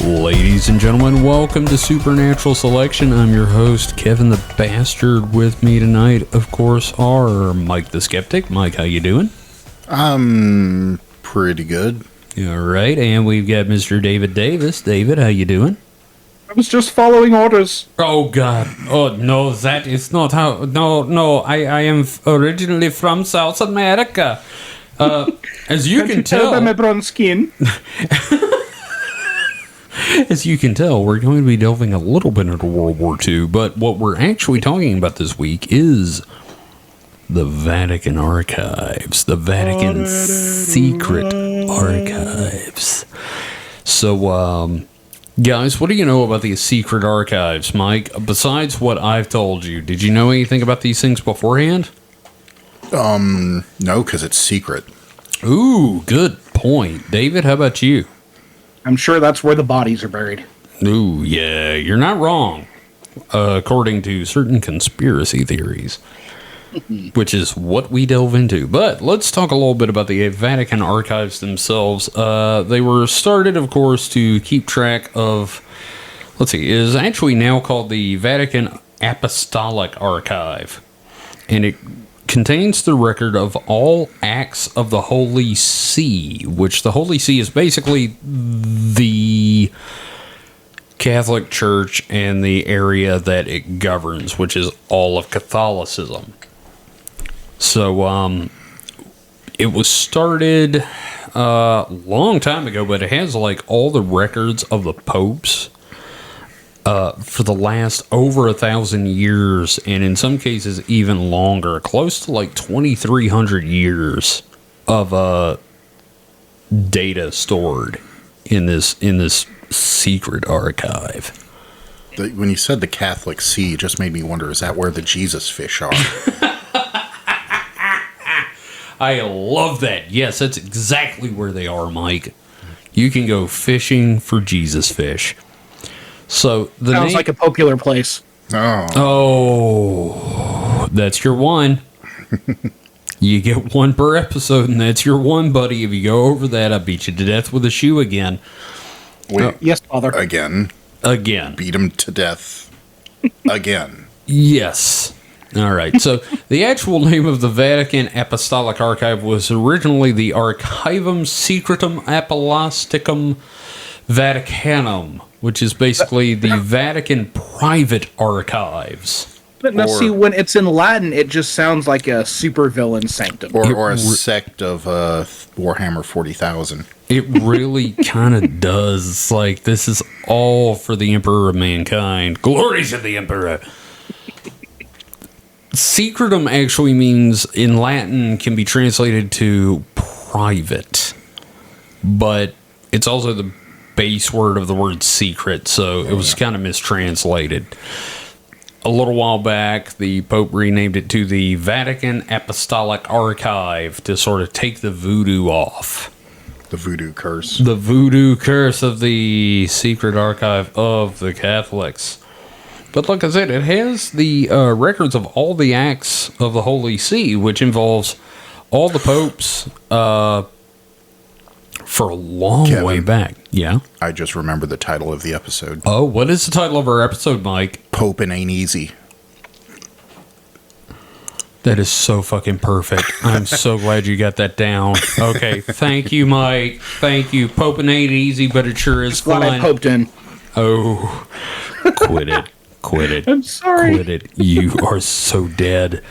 Ladies and gentlemen, welcome to Supernatural Selection. I'm your host, Kevin the Bastard. With me tonight, of course, are Mike the Skeptic. Mike, how you doing? I'm pretty good. All right, and we've got Mr. David Davis. David, how you doing? I was just following orders. Oh, God. Oh, no, that is not how... No, I am originally from South America. As you can tell... by my brown skin. As you can tell, we're going to be delving a little bit into World War II, but what we're actually talking about this week is the Vatican Archives, the Vatican Secret Archives. So, guys, what do you know about these secret archives, Mike? Besides what I've told you, did you know anything about these things beforehand? No, because it's secret. Ooh, good point. David, how about you? I'm sure that's where the bodies are buried. Ooh, yeah, you're not wrong. According to certain conspiracy theories, which is what we delve into. But let's talk a little bit about the Vatican Archives themselves. They were started, of course, to keep track of, it is actually now called the Vatican Apostolic Archive. And it contains the record of all acts of the Holy See, which the Holy See is basically the Catholic Church and the area that it governs, which is all of Catholicism. So, it was started a long time ago, but it has like all the records of the popes for the last over 1,000 years, and in some cases even longer, close to like 2,300 years of data stored in this secret archive. When you said the Catholic See, it just made me wonder, is that where the Jesus fish are? I love that. Yes, that's exactly where they are, Mike. You can go fishing for Jesus fish. So the Sounds like a popular place. Oh, that's your one. You get one per episode, and that's your one, buddy. If you go over that, I beat you to death with a shoe again. Wait, yes, Father. Again. Beat him to death. Again. Yes. All right. So the actual name of the Vatican Apostolic Archive was originally the Archivum Secretum Apostolicarum Vaticanum, which is basically the Vatican Private Archives. But now, see, when it's in Latin, it just sounds like a supervillain sanctum. Or a sect of Warhammer 40,000. It really kind of does. It's like, this is all for the Emperor of Mankind. Glory to the Emperor! Secretum actually means, in Latin, can be translated to private. But it's also the base word of the word secret, so it was kind of mistranslated. A little while back, the Pope renamed it to the Vatican Apostolic Archive to sort of take the voodoo off. The voodoo curse. The voodoo curse of the secret archive of the Catholics. But like I said, it has the records of all the acts of the Holy See, which involves all the popes for a long way back. Yeah. I just remembered the title of the episode. Oh, what is the title of our episode, Mike? Popin ain't easy. That is so fucking perfect. I'm so glad you got that down. Okay, thank you, Mike. Thank you. Popin ain't easy, but it sure is fun. Glad I poped in. Oh, quit it. Quit it. I'm sorry. Quit it. You are so dead.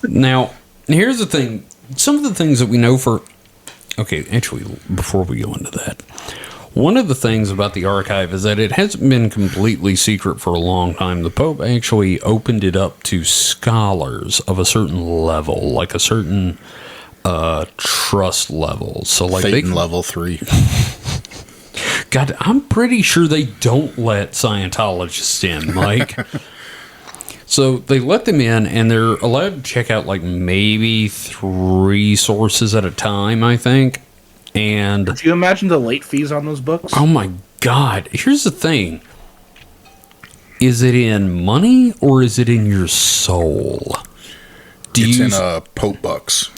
Now, here's the thing. Some of the things that we know for... Okay, actually, before we go into that, one of the things about the archive is that it hasn't been completely secret for a long time. The Pope actually opened it up to scholars of a certain level, like a certain trust level. So, like Satan level 3. God, I'm pretty sure they don't let Scientologists in, Mike. So they let them in, and they're allowed to check out like maybe 3 sources at a time, I think. And could you imagine the late fees on those books? Oh my God! Here's the thing: is it in money or is it in your soul? It's in Pope bucks.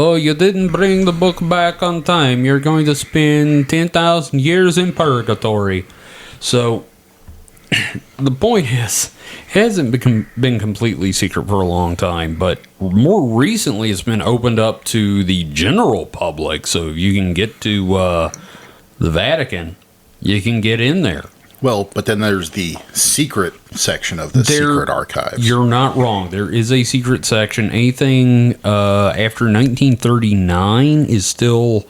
Oh, you didn't bring the book back on time. You're going to spend 10,000 years in purgatory. So the point is, it hasn't been completely secret for a long time, but more recently it's been opened up to the general public. So you can get to the Vatican, you can get in there. Well, but then there's the secret section of the Secret Archive. You're not wrong. There is a secret section. Anything after 1939 is still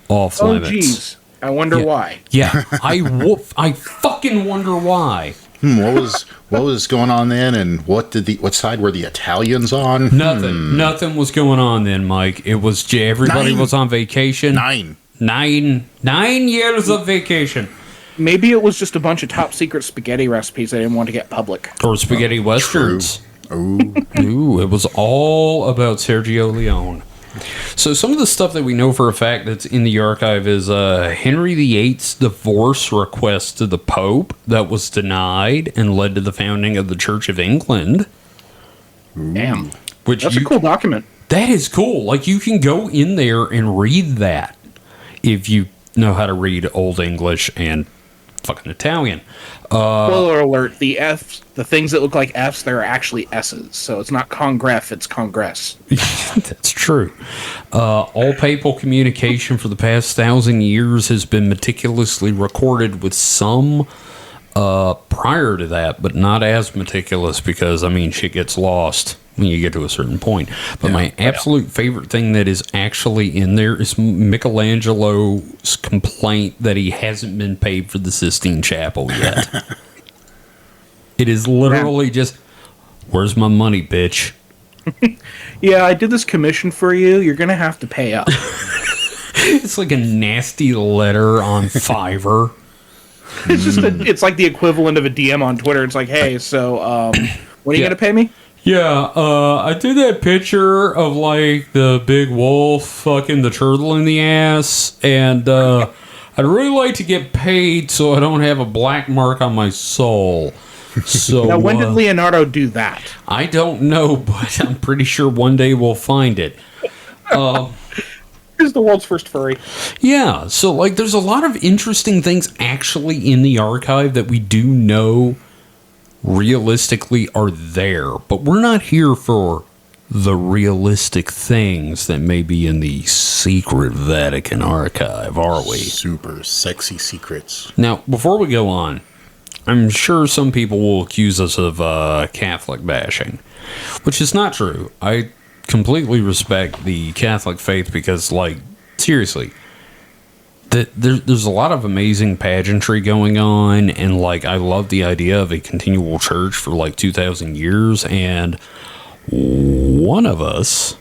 off limits. Oh, jeez. I wonder why. Yeah, I fucking wonder why. What was going on then, and what side were the Italians on? Nothing was going on then, Mike. It was everybody was on vacation. 9 years of vacation. Maybe it was just a bunch of top secret spaghetti recipes they didn't want to get public. Or spaghetti westerns. Ooh, it was all about Sergio Leone. So some of the stuff that we know for a fact that's in the archive is Henry VIII's divorce request to the Pope that was denied and led to the founding of the Church of England. Damn. That's a cool document. That is cool. Like, you can go in there and read that if you know how to read Old English and fucking Italian. Spoiler alert, the things that look like F's, they're actually S's. So it's not congref, it's congress. That's true. All papal communication for the past 1,000 years has been meticulously recorded, with some prior to that, but not as meticulous because, I mean, shit gets lost when you get to a certain point. But my absolute favorite thing that is actually in there is Michelangelo's complaint that he hasn't been paid for the Sistine Chapel yet. It is literally just, where's my money, bitch? Yeah, I did this commission for you. You're going to have to pay up. It's like a nasty letter on Fiverr. It's just it's like the equivalent of a DM on Twitter. It's like, hey, so when are you going to pay me? Yeah, I did that picture of, like, the big wolf fucking the turtle in the ass, and I'd really like to get paid so I don't have a black mark on my soul. So now, when did Leonardo do that? I don't know, but I'm pretty sure one day we'll find it. He's the world's first furry. Yeah, so, like, there's a lot of interesting things actually in the archive that we do know realistically are there, but we're not here for the realistic things that may be in the secret Vatican archive, are we? Super sexy secrets. Now, before we go on, I'm sure some people will accuse us of Catholic bashing, which is not true. I completely respect the Catholic faith because, like, seriously, there's a lot of amazing pageantry going on, and, like, I love the idea of a continual church for, like, 2,000 years, and one of us,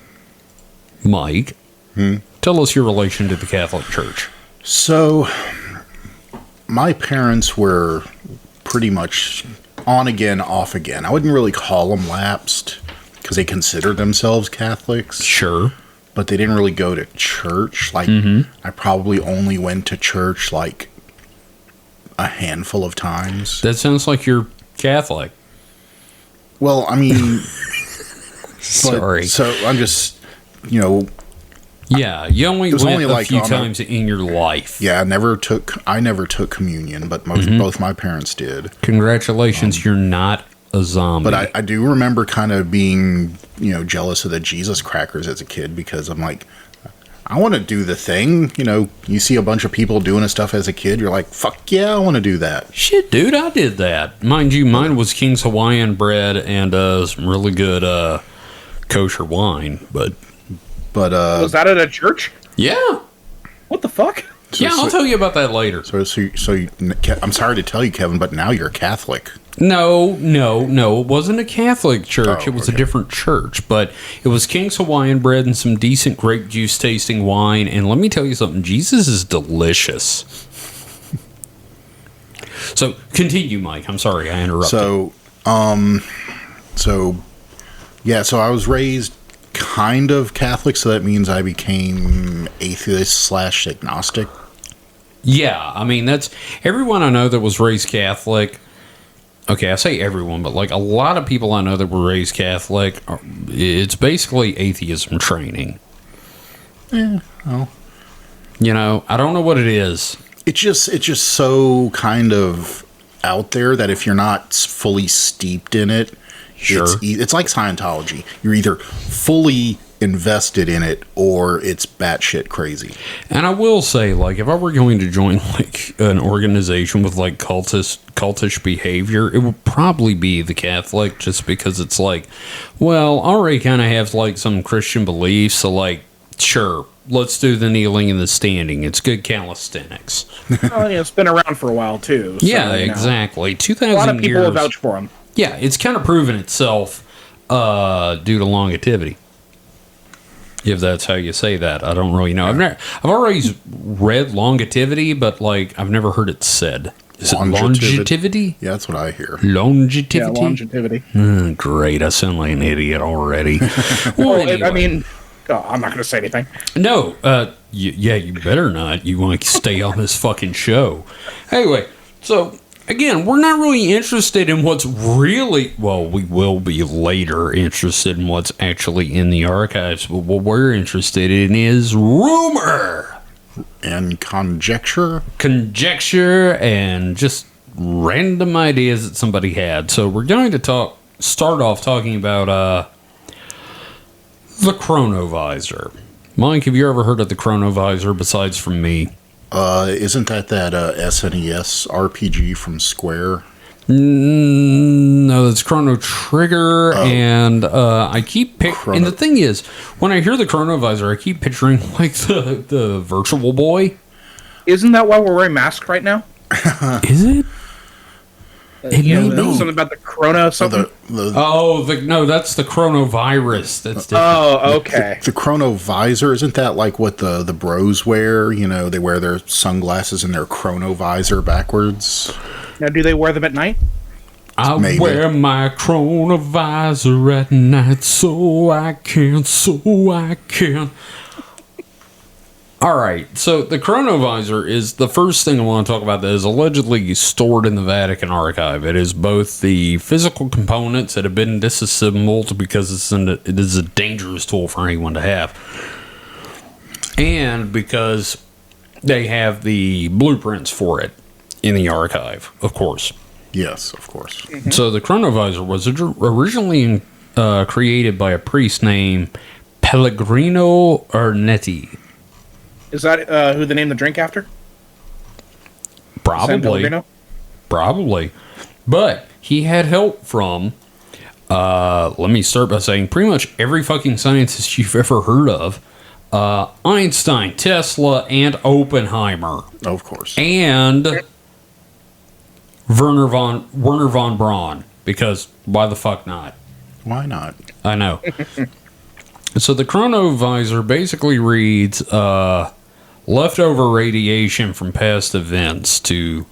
Mike, tell us your relation to the Catholic Church. So, my parents were pretty much on again, off again. I wouldn't really call them lapsed because they considered themselves Catholics. Sure. But they didn't really go to church. Like, I probably only went to church, like, a handful of times. That sounds like you're Catholic. Well, I mean... Sorry. So, I'm just, you know... Yeah, you only went only a like few times in your life. Yeah, I never took communion, but both my parents did. Congratulations, you're not a zombie. But I do remember kind of being, you know, jealous of the Jesus crackers as a kid because I'm like, I want to do the thing. You know, you see a bunch of people doing stuff as a kid, you're like, fuck yeah, I want to do that. Shit, dude, I did that. Mind you, mine was King's Hawaiian bread and some really good kosher wine. But was that at a church? Yeah. What the fuck? I'll tell you about that later. I'm sorry to tell you, Kevin, but now you're Catholic. No. It wasn't a Catholic church. It was a different church. But it was King's Hawaiian bread and some decent grape juice tasting wine. And let me tell you something. Jesus is delicious. So, continue, Mike. I'm sorry, I interrupted. So I was raised kind of Catholic, so that means I became atheist/agnostic. Yeah, I mean, that's everyone I know that was raised Catholic. Okay, I say everyone, but like a lot of people I know that were raised Catholic, it's basically atheism training. Yeah, well, you know, I don't know what it is. It's just so kind of out there that if you're not fully steeped in it, Sure. it's like Scientology. You're either fully invested in it or it's batshit crazy. And I will say, like, if I were going to join like an organization with like cultish behavior, it would probably be the Catholic, just because it's like, well, I already kind of have like some Christian beliefs, so like, sure, let's do the kneeling and the standing. It's good calisthenics. Well, it's been around for a while too. So, Yeah, exactly. 2,000 A lot of people years. will vouch for them. Yeah, it's kind of proven itself due to longevity. If that's how you say that, I don't really know. I've always read longevity, but like I've never heard it said. Is it longevity? Yeah, that's what I hear. Longevity. Yeah, longevity. Great, I sound like an idiot already. Well, anyway. I mean, I'm not going to say anything. No, you better not. You want to stay on this fucking show. Anyway, so again, we're not really interested in what's really, well, we will be later interested in what's actually in the archives, but what we're interested in is rumor, And conjecture. and just random ideas that somebody had. So we're going to start off talking about the chronovisor. Mike, have you ever heard of the chronovisor besides from me? Isn't that SNES RPG from Square? No, that's Chrono Trigger, and I keep and the thing is, when I hear the chronovisor, I keep picturing like the Virtual Boy. Isn't that why we're wearing masks right now? Is it? It You may know, be. something about the Chrono something? No, that's the chronovirus. That's different. Oh, okay. The chronovisor, isn't that like what the bros wear? You know, they wear their sunglasses and their chronovisor backwards. Now, do they wear them at night? I Maybe. wear my chronovisor at night so I can. All right, so the chronovisor is the first thing I want to talk about that is allegedly stored in the Vatican Archive. It is both the physical components that have been disassembled because it is a dangerous tool for anyone to have, and because they have the blueprints for it in the archive, of course. Yes, of course. So the chronovisor was originally created by a priest named Pellegrino Ernetti. Is that who they named the drink after? San Probably. Pellegrino? Probably. But he had help from, let me start by saying, pretty much every fucking scientist you've ever heard of. Einstein, Tesla, and Oppenheimer. Of course. And Werner von Braun. Because why the fuck not? Why not? I know. So the chronovisor basically reads leftover radiation from past events to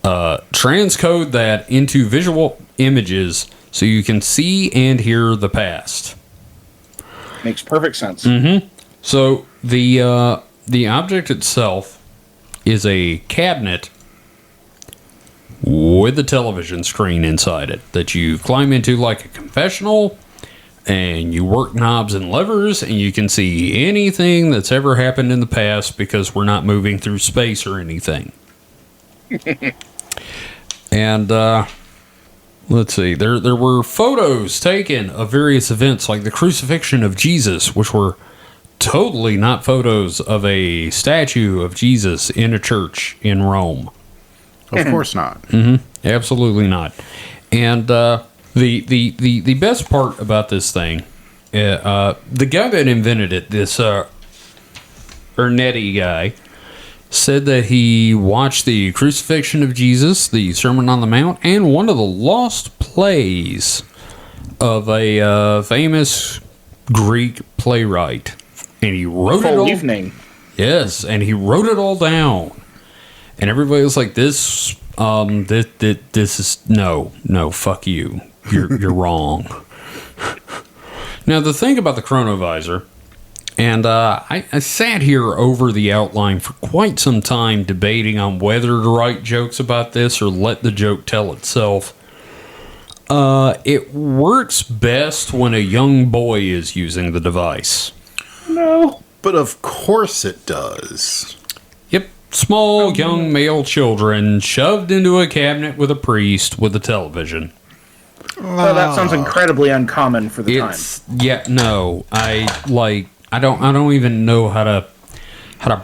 transcode that into visual images so you can see and hear the past. Makes perfect sense. Mm-hmm. So the object itself is a cabinet with a television screen inside it that you climb into like a confessional, and you work knobs and levers, and you can see anything that's ever happened in the past because we're not moving through space or anything. And let's see, there were photos taken of various events like the crucifixion of Jesus, which were totally not photos of a statue of Jesus in a church in Rome. Of course not. Mm-hmm. Absolutely not. And the best part about this thing, the guy that invented it, this Ernetti guy, said that he watched the crucifixion of Jesus, the Sermon on the Mount, and one of the lost plays of a famous Greek playwright, and he wrote it all. Evening. Yes, and he wrote it all down. And everybody was like, "This is no, fuck you. You're wrong." Now the thing about the chronovisor, and I sat here over the outline for quite some time debating on whether to write jokes about this or let the joke tell itself. It works best when a young boy is using the device. No. But of course it does. Yep. Small, young male children shoved into a cabinet with a priest with a television. Well, that sounds incredibly uncommon for the time. Yeah, no. I don't even know how to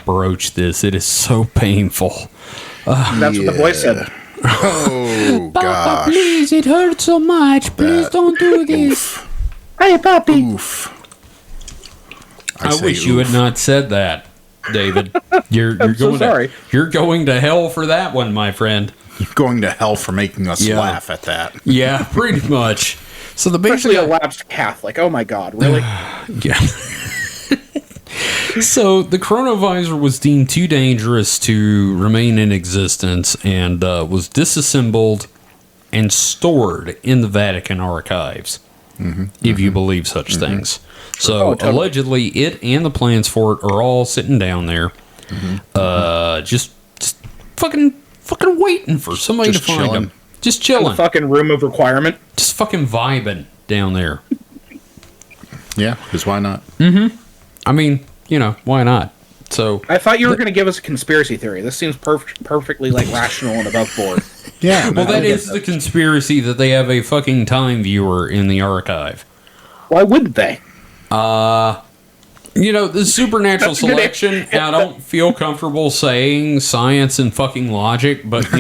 broach this. It is so painful. That's what the boy said. Oh, Papa, gosh. please, it hurts so much. Please don't do this. Hey, Poppy. Oof. I say wish you oof. had not said that, David. You're I'm so going sorry. You're going to hell for that one, my friend. You're going to hell for making us Yeah. laugh at that. Yeah, pretty much. So the Especially basic a lapsed Catholic. Oh my God, really? yeah. So the chronovisor was deemed too dangerous to remain in existence and was disassembled and stored in the Vatican archives, if you believe such things. So totally. allegedly, it and the plans for it are all sitting down there, just fucking waiting for somebody Just to find chilling. them. Just The chilling, fucking room of requirement. just fucking vibing down there. Yeah, because why not? I mean, why not? So I thought you were going to give us a conspiracy theory. This seems perfectly rational and above board. Yeah. well, no, that is the conspiracy that they have a fucking time viewer in the archive. Why wouldn't they? The supernatural That's a good selection, I don't feel comfortable saying science and fucking logic, but,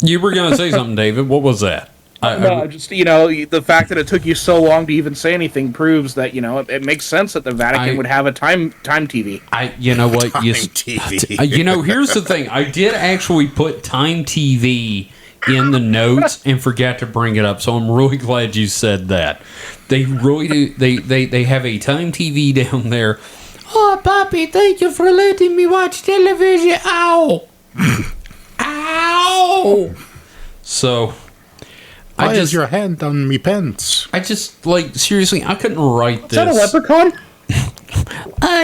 you were going to say something, David. What was that? The fact that it took you so long to even say anything proves that, it makes sense that the Vatican would have a time TV. You know what? Time TV. Here's the thing. I did actually put Time TV in the notes and forgot to bring it up, so I'm really glad you said that. They really do. They have a Time TV down there. Oh, Poppy, thank you for letting me watch television. Ow! Ow! So, Why is your hand on me pants? I just, seriously, I couldn't write Is that a this. leprechaun?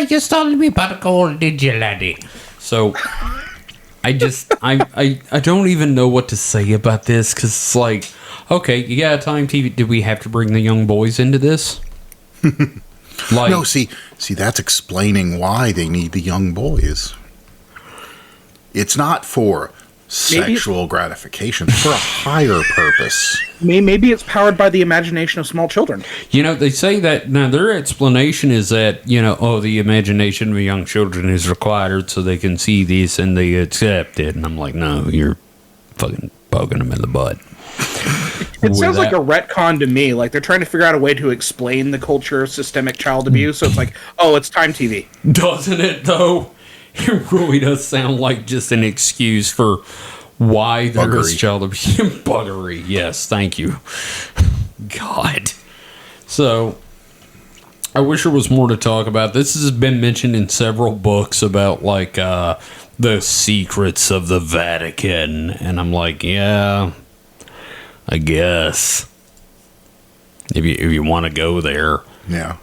You told me about a cold, did you, laddie? So, I don't even know what to say about this, because it's like, okay, you got a Time TV. Do we have to bring the young boys into this? No, see, that's explaining why they need the young boys. It's not for sexual gratification, it's for a higher purpose. Maybe it's powered by the imagination of small children. They say that, now their explanation is that, the imagination of young children is required so they can see this and they accept it. And I'm like, no, you're fucking poking them in the butt. It sounds like a retcon to me. Like they're trying to figure out a way to explain the culture of systemic child abuse. So it's like, oh, it's Time TV. Doesn't it, though? It really does sound like just an excuse for why there is Buggery. child abuse. Buggery, yes, thank you. God. So, I wish there was more to talk about. This has been mentioned in several books about, the secrets of the Vatican. And I'm like, yeah, I guess. If you want to go there. Yeah.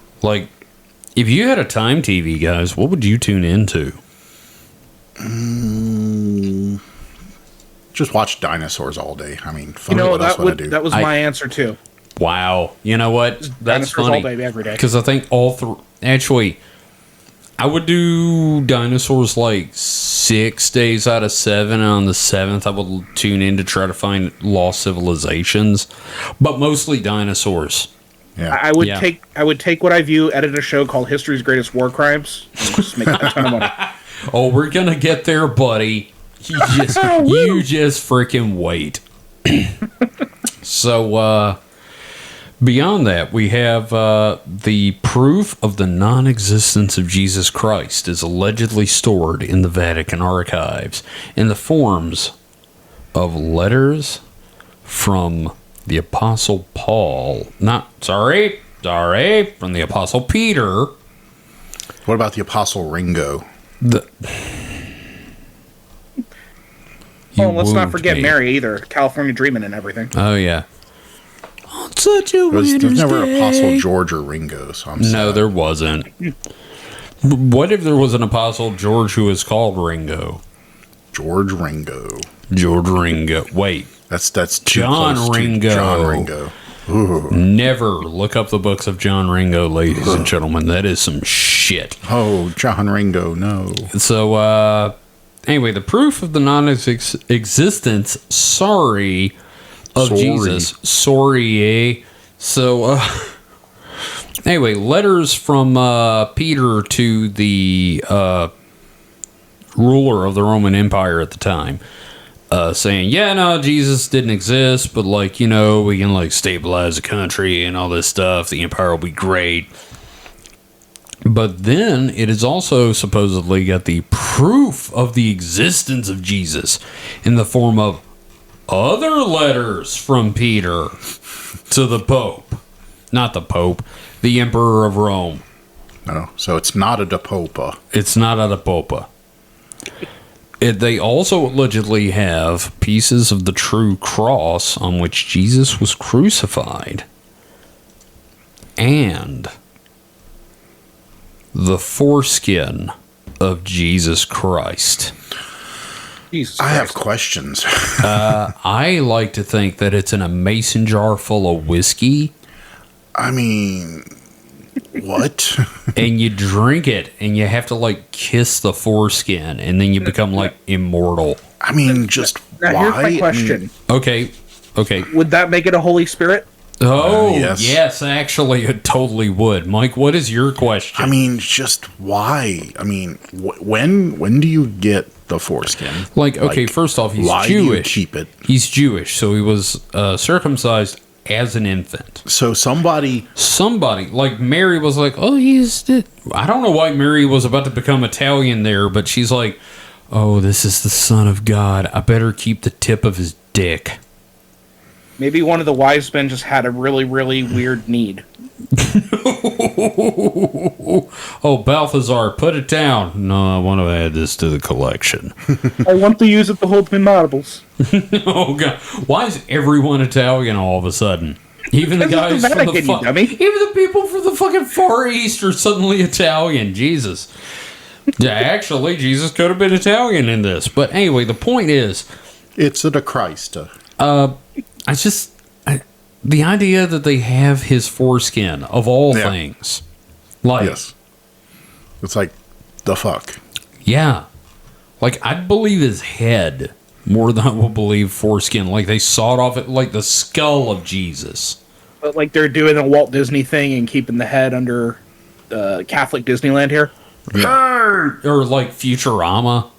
If you had a Time TV, guys, what would you tune into? Just watch dinosaurs all day. I mean, what else would I do? That was my answer too. Wow. You know what? That's Dinosaurs funny. all day, every day. Because I think actually, I would do dinosaurs 6 days out of 7. And on the 7th, I would tune in to try to find lost civilizations. But mostly dinosaurs. Yeah. I would take what I view, edit a show called History's Greatest War Crimes, and just make a ton of money. Oh, we're going to get there, buddy. You just freaking wait. So, beyond that, we have the proof of the non-existence of Jesus Christ is allegedly stored in the Vatican archives in the forms of letters from the Apostle Paul. From the Apostle Peter. What about the Apostle Ringo? Let's not wound forget me. Mary either. California Dreamin' and everything. Oh, yeah. On such a There's never Wednesday. Apostle George or Ringo, so I'm No, sad. there wasn't. What if there was an Apostle George who was called Ringo? George Ringo. George Ringo. Wait. That's too John close to Ringo. John Ringo. Never look up the books of John Ringo, ladies and gentlemen. That is some shit. Oh, John Ringo, no. So, anyway, the proof of the non-existence, of Jesus. Sorry, eh? So, anyway, letters from Peter to the ruler of the Roman Empire at the time, saying, yeah, no, Jesus didn't exist, but, like, you know, we can, like, stabilize the country and all this stuff. The empire will be great. But then it has also supposedly got the proof of the existence of Jesus in the form of other letters from Peter to the Pope. Not the Pope, the Emperor of Rome. No, so it's not a depopa. It's not a depopa. They also allegedly have pieces of the true cross on which Jesus was crucified. And the foreskin of Jesus Christ. I have questions. I like to think that it's in a mason jar full of whiskey. I mean, what? And you drink it, and you have to, like, kiss the foreskin, and then you become, like, immortal. I mean, just now, why? here's my question. Okay. Would that make it a Holy Spirit? Oh, yes. Yes, actually, it totally would. Mike, what is your question? I mean, just why? I mean, when do you get the foreskin? Like, okay, first off, he's why Jewish. Do you keep it? He's Jewish, so he was circumcised as an infant. So somebody, like Mary was like, oh, I don't know why Mary was about to become Italian there, but she's like, oh, this is the Son of God. I better keep the tip of his dick. Maybe one of the wise men just had a really, really weird need. Oh, Balthazar, put it down. No, I want to add this to the collection. I want to use it to hold my marbles. Oh, God. Why is everyone Italian all of a sudden? Even the guys from the even the people from the fucking Far East are suddenly Italian. Jesus. Yeah, actually, Jesus could have been Italian in this. But anyway, the point is, it's the Christ. The idea that they have his foreskin of all things, like, yes, it's like the fuck. Yeah, like I'd believe his head more than I will believe foreskin. Like they sawed off it like the skull of Jesus. But like they're doing a Walt Disney thing and keeping the head under Catholic Disneyland here. Yeah. Or like Futurama.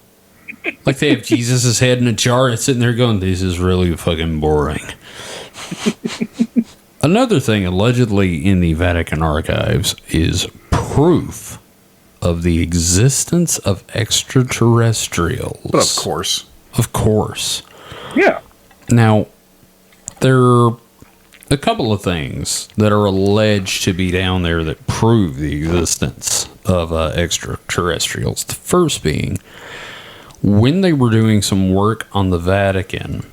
Like they have Jesus' head in a jar and sitting there going, this is really fucking boring. Another thing allegedly in the Vatican archives is proof of the existence of extraterrestrials. But of course. Of course. Yeah. Now, there are a couple of things that are alleged to be down there that prove the existence of extraterrestrials. The first being, when they were doing some work on the Vatican,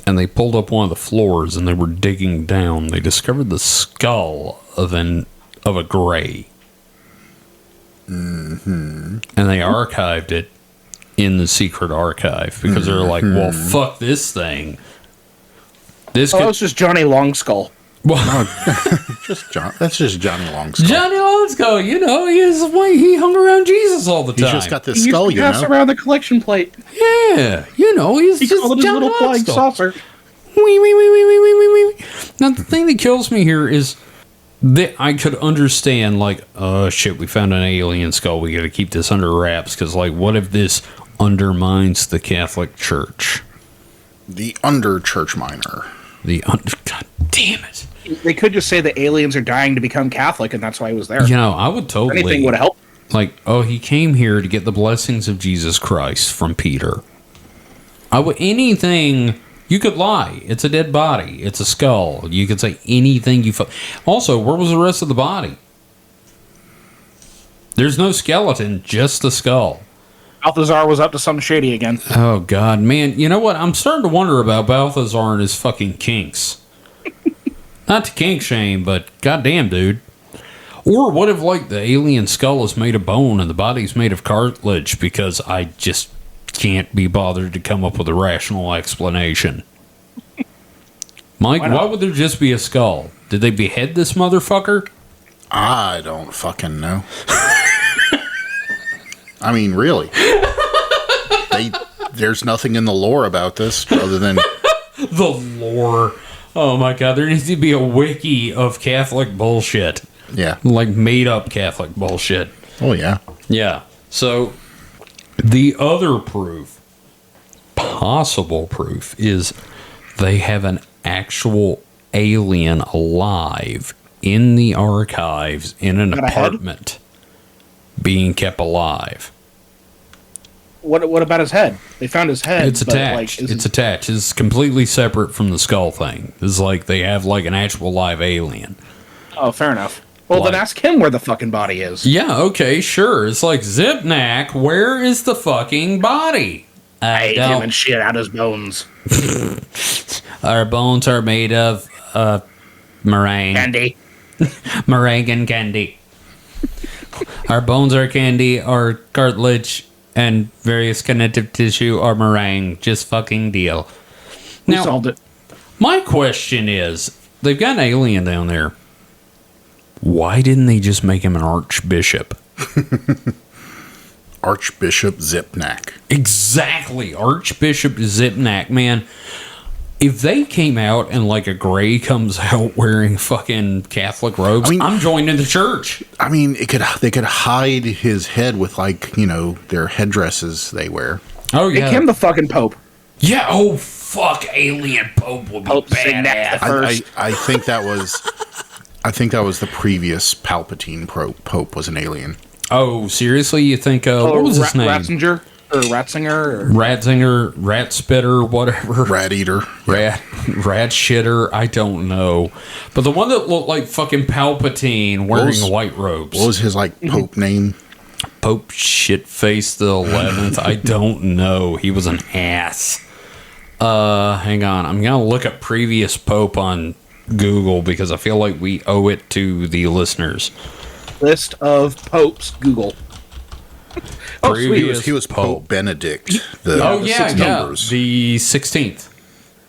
and they pulled up one of the floors and they were digging down, they discovered the skull of a gray. Mm-hmm. And they archived it in the secret archive because they're like, well, fuck this thing. That was just Johnny Longskull. Well, that's just Johnny Longskull. Johnny Longskull, you know, he hung around Jesus all the time. He's just got this skull, you know. Pass around the collection plate. Yeah, you know, he's just called it his little flying saucer. Wee. Now, the thing that kills me here is that I could understand, like, oh, shit, we found an alien skull. We got to keep this under wraps because, like, what if this undermines the Catholic Church? The under-church minor. God damn it. They could just say the aliens are dying to become Catholic, and that's why he was there. You know, I would totally... Anything would help. Like, oh, he came here to get the blessings of Jesus Christ from Peter. Anything... You could lie. It's a dead body. It's a skull. You could say anything you... Also, where was the rest of the body? There's no skeleton, just the skull. Balthazar was up to something shady again. Oh, God, man. You know what? I'm starting to wonder about Balthazar and his fucking kinks. Not to kink shame, but goddamn, dude. Or what if, like, the alien skull is made of bone and the body's made of cartilage because I just can't be bothered to come up with a rational explanation. Mike, why would there just be a skull? Did they behead this motherfucker? I don't fucking know. I mean, really. There's nothing in the lore about this other than... The lore. Oh my god, there needs to be a wiki of Catholic bullshit. Yeah. Like made up Catholic bullshit. Oh, yeah. Yeah. So, the other proof, possible proof, is they have an actual alien alive in the archives in an apartment being kept alive. What about his head? They found his head. It's attached. It's attached. It's completely separate from the skull thing. It's like they have like an actual live alien. Oh, fair enough. Well, then ask him where the fucking body is. Yeah, okay, sure. It's like, Zipnack, where is the fucking body? I ate him and shit out his bones. Our bones are made of meringue. Candy. Meringue and candy. Our bones are candy, our cartilage and various connective tissue are meringue. Just fucking deal. We solved it. My question is, they've got an alien down there. Why didn't they just make him an archbishop? Archbishop Zipnack. Exactly. Archbishop Zipnack, man. If they came out and like a gray comes out wearing fucking Catholic robes, I'm joining the church. I mean, they could hide his head with like, you know, their headdresses they wear. Oh yeah. Make him the fucking Pope. Yeah, oh fuck, alien Pope would be badass. I think that was the previous Palpatine Pope was an alien. Oh, seriously? You think what was his name? Ratzinger? Or Ratzinger? Or? Ratzinger, Rat Spitter, whatever. Rat Eater. Rat Shitter, I don't know. But the one that looked like fucking Palpatine wearing white robes. What was his, like, Pope name? Pope Shitface the 11th. I don't know. He was an ass. Hang on. I'm going to look up previous Pope on Google because I feel like we owe it to the listeners. List of popes, Google. Oh, sweet. He was Pope Benedict. The 16th.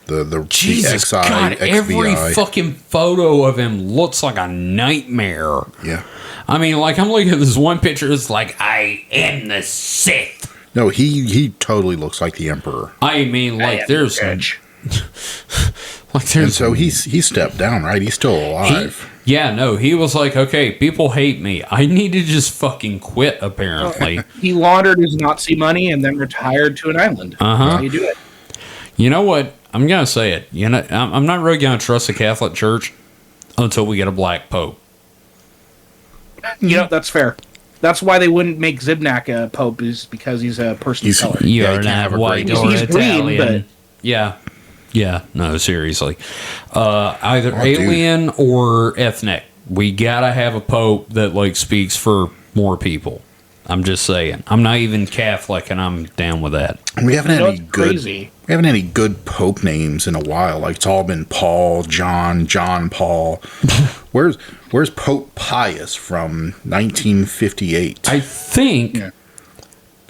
The Jesus the XI, God, XVI. every fucking photo of him looks like a nightmare. Yeah. I mean, like, I'm looking at this one picture, it's like, I am the Sith. No, he totally looks like the Emperor. I mean, like, there's... and so he stepped down, right? He's still alive. He was like, okay, people hate me. I need to just fucking quit, apparently. He laundered his Nazi money and then retired to an island. Uh-huh. That's how you do it. You know what? I'm going to say it. You know, I'm not really going to trust the Catholic Church until we get a black pope. You know, that's fair. That's why they wouldn't make Zipnack a pope, is because he's a person of color. You're not white or he's Italian. Green, but... Yeah, no, seriously. Either alien or ethnic. We gotta have a pope that like speaks for more people. I'm just saying. I'm not even Catholic, and I'm down with that. We haven't had any good. We haven't had any good pope names in a while. Like it's all been Paul, John Paul. Where's Pope Pius from 1958? I think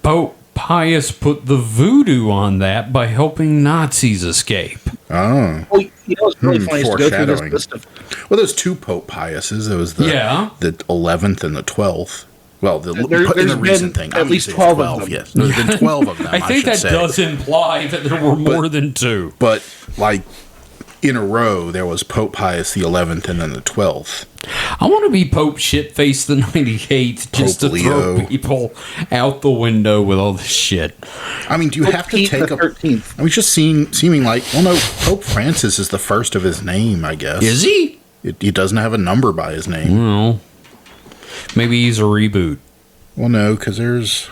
Pope Pius put the voodoo on that by helping Nazis escape. Oh. Well, you know, it's really funny to go through this list of... Well, there's two Pope Piuses. There was the 11th and the 12th. Well, in the recent thing, at least 12 of them. Yes, there's been 12 of them. I think that does imply that there were more than two. But like in a row, there was Pope Pius the 11th and then the 12th. I want to be Pope Shitface the 98th just to throw people out the window with all this shit. I mean, do you have to take a... 13th. I mean, just seeming like... Well, no, Pope Francis is the first of his name, I guess. Is he? He doesn't have a number by his name. Well, maybe he's a reboot. Well, no, because there's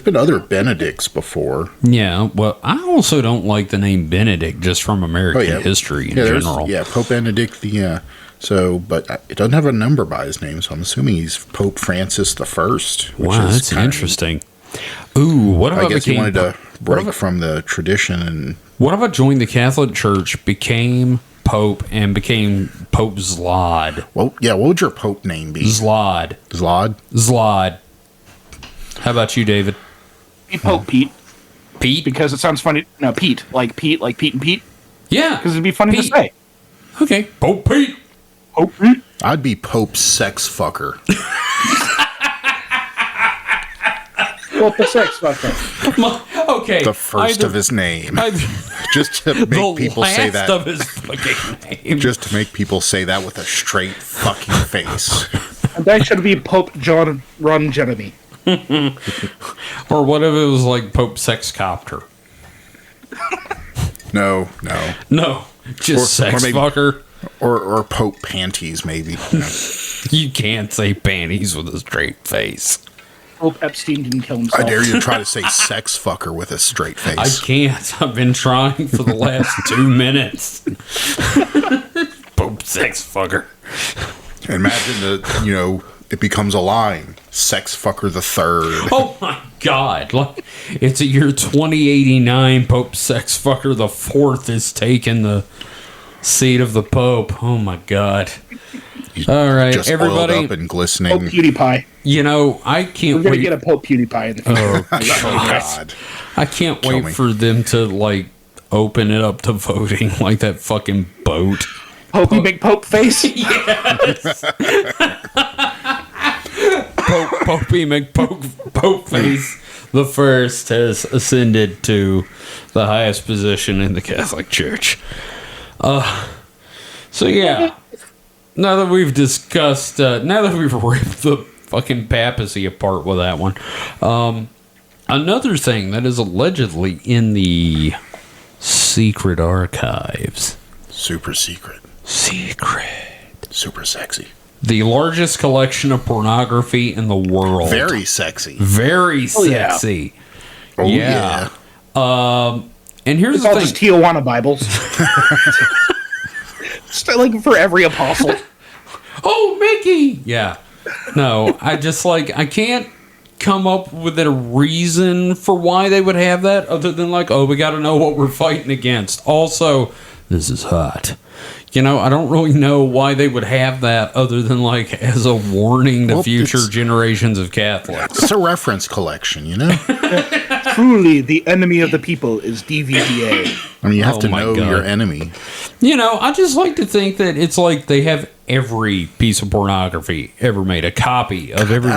been other Benedicts before. Yeah, well, I also don't like the name Benedict just from American history in general. Yeah, Pope Benedict but it doesn't have a number by his name, so I'm assuming he's Pope Francis the First. Wow, that's interesting. Ooh, what if I guess he wanted to break from the tradition and... What if I joined the Catholic Church, became Pope, and became Pope Zlod? Well, yeah, what would your Pope name be? Zlod. How about you, David? Be Pope Pete. Pete? Because it sounds funny. No, Pete. Like Pete and Pete. Yeah. Because it'd be funny to say. Okay, Pope Pete. Pope Pete. I'd be Pope Sex Fucker. Pope the Sex Fucker. Okay. The first of his name. Just to make people say that. Of his fucking name. Just to make people say that with a straight fucking face. And that should be Pope John Ron Jeremy. Or what if it was like Pope Sex Copter? No. No, just sex maybe, fucker. Or Pope Panties, maybe. You can't say panties with a straight face. Pope Epstein didn't kill himself. I dare you to try to say sex fucker with a straight face. I can't. I've been trying for the last 2 minutes. Pope Sex Fucker. Imagine that, it becomes a line. Sex fucker the third. Oh my God. Like, it's a year 2089. Pope Sex Fucker the fourth is taking the seat of the Pope. Oh my God. All right, just everybody. Oiled up and glistening. Pope PewDiePie. I can't We're going to wait. get a Pope PewDiePie in the future. Oh God. I can't Kill wait me. for them to, open it up to voting like that fucking boat. Popey Big Pope Face. Yes. Popey McPope Face the first has ascended to the highest position in the Catholic Church. So yeah, now that we've discussed, now that we've ripped the fucking papacy apart with that one, another thing that is allegedly in the secret archives. Super secret. Super sexy. The largest collection of pornography in the world. Very sexy. Very yeah. sexy. Oh, Yeah. And here's It's the all thing. just Tijuana Bibles. Just like for every apostle. Oh, Mickey! Yeah. No, I just I can't come up with a reason for why they would have that other than we got to know what we're fighting against. Also, this is hot. I don't really know why they would have that other than as a warning to future generations of Catholics. It's a reference collection, Truly, the enemy of the people is DVDA. I mean, you have Oh to my know God. your enemy. I just like to think that it's they have every piece of pornography ever made, a copy of every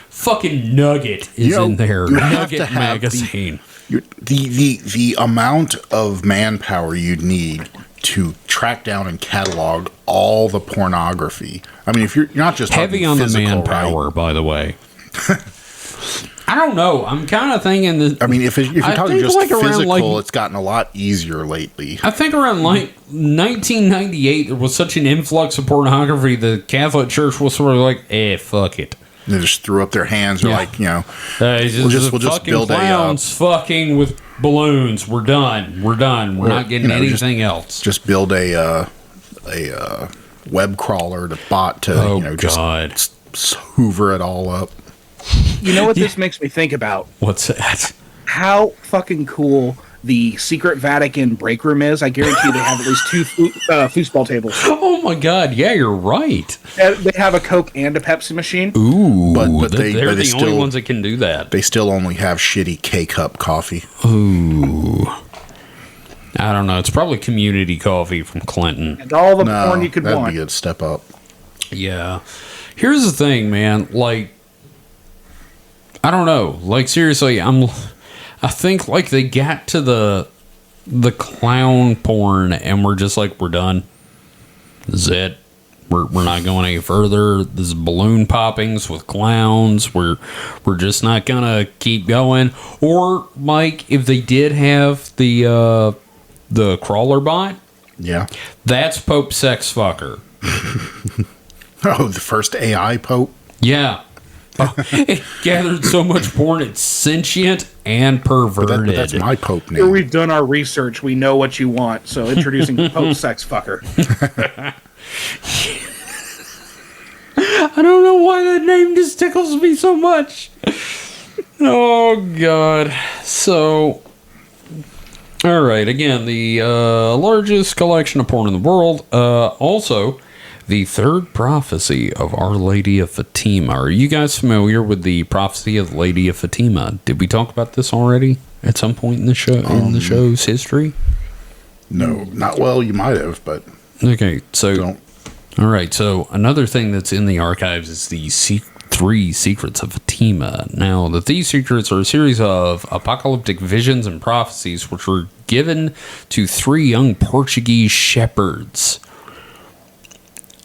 fucking Nugget is in there. You have to Nugget have magazine. the amount of manpower you'd need to track down and catalog all the pornography. I mean, if you're not just Heavy talking on the physical, manpower, right? by the way. I don't know. I'm kind of thinking that. I mean, if you're I talking think just around, physical, it's gotten a lot easier lately. I think around 1998, there was such an influx of pornography. The Catholic Church was sort of fuck it. They just threw up their hands. They're Yeah. we'll just fucking build clowns fucking with balloons. We're done. We're not getting anything else. just build a web crawler to bot to God. just hoover it all up. You know what this makes me think about? What's that? How fucking cool the secret Vatican break room is. I guarantee they have at least two foosball tables. Oh my God! Yeah, you're right. They have a Coke and a Pepsi machine. Ooh, But they're they the still- only ones that can do that. They still only have shitty K-cup coffee. Ooh. I don't know. It's probably community coffee from Clinton. And all the No, porn you could that'd want. be a step up. Yeah. Here's the thing, man. I don't know. Seriously, I think they got to the clown porn and we're just we're done. This is it. We're not going any further. This is balloon poppings with clowns. We're just not gonna keep going. Or if they did have the crawler bot, Yeah. that's Pope Sex Fucker. Oh, the first AI Pope? Yeah. It gathered so much porn, it's sentient and perverted. But that's my Pope Here name. we've done our research. We know what you want. So introducing Pope Sex Fucker. I don't know why that name just tickles me so much. Oh, God. So, all right. Again, the largest collection of porn in the world. Also, the third prophecy of Our Lady of Fatima. Are you guys familiar with the prophecy of the Lady of Fatima? Did we talk about this already at some point in the show in the show's history? No, not well. You might have, but Okay, so all right, so another thing that's in the archives is the three secrets of Fatima. Now, these secrets are a series of apocalyptic visions and prophecies which were given to three young Portuguese shepherds.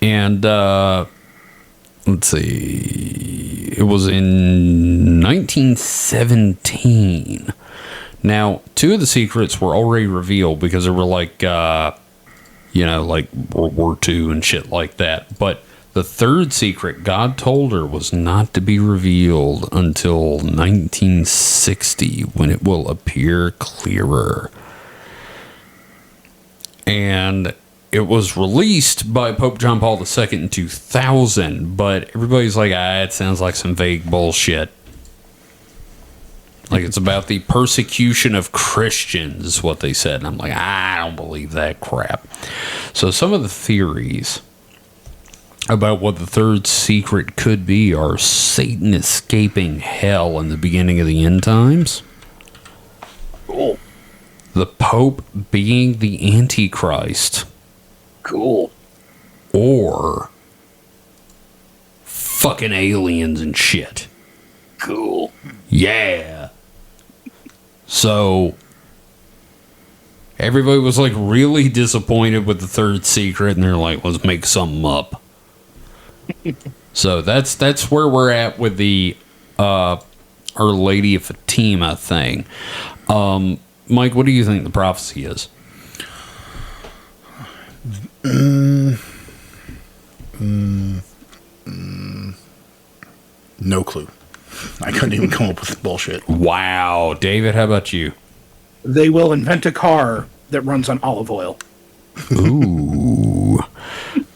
And let's see, it was in 1917. Now, two of the secrets were already revealed because they were like, like World War II and shit like that. But the third secret, God told her, was not to be revealed until 1960, when it will appear clearer. And it was released by Pope John Paul II in 2000, but everybody's like, it sounds like some vague bullshit. Like, it's about the persecution of Christians, is what they said. And I'm like, I don't believe that crap. So some of the theories about what the third secret could be are Satan escaping hell in the beginning of the end times. Cool. The Pope being the Antichrist. Cool. Or fucking aliens and shit. Cool. Yeah. So everybody was like really disappointed with the third secret, and they're like, let's make something up. So that's where we're at with the Our Lady of Fatima thing. Mike, what do you think the prophecy is? No clue. I couldn't even come up with bullshit. Wow. David, how about you? They will invent a car that runs on olive oil. Ooh.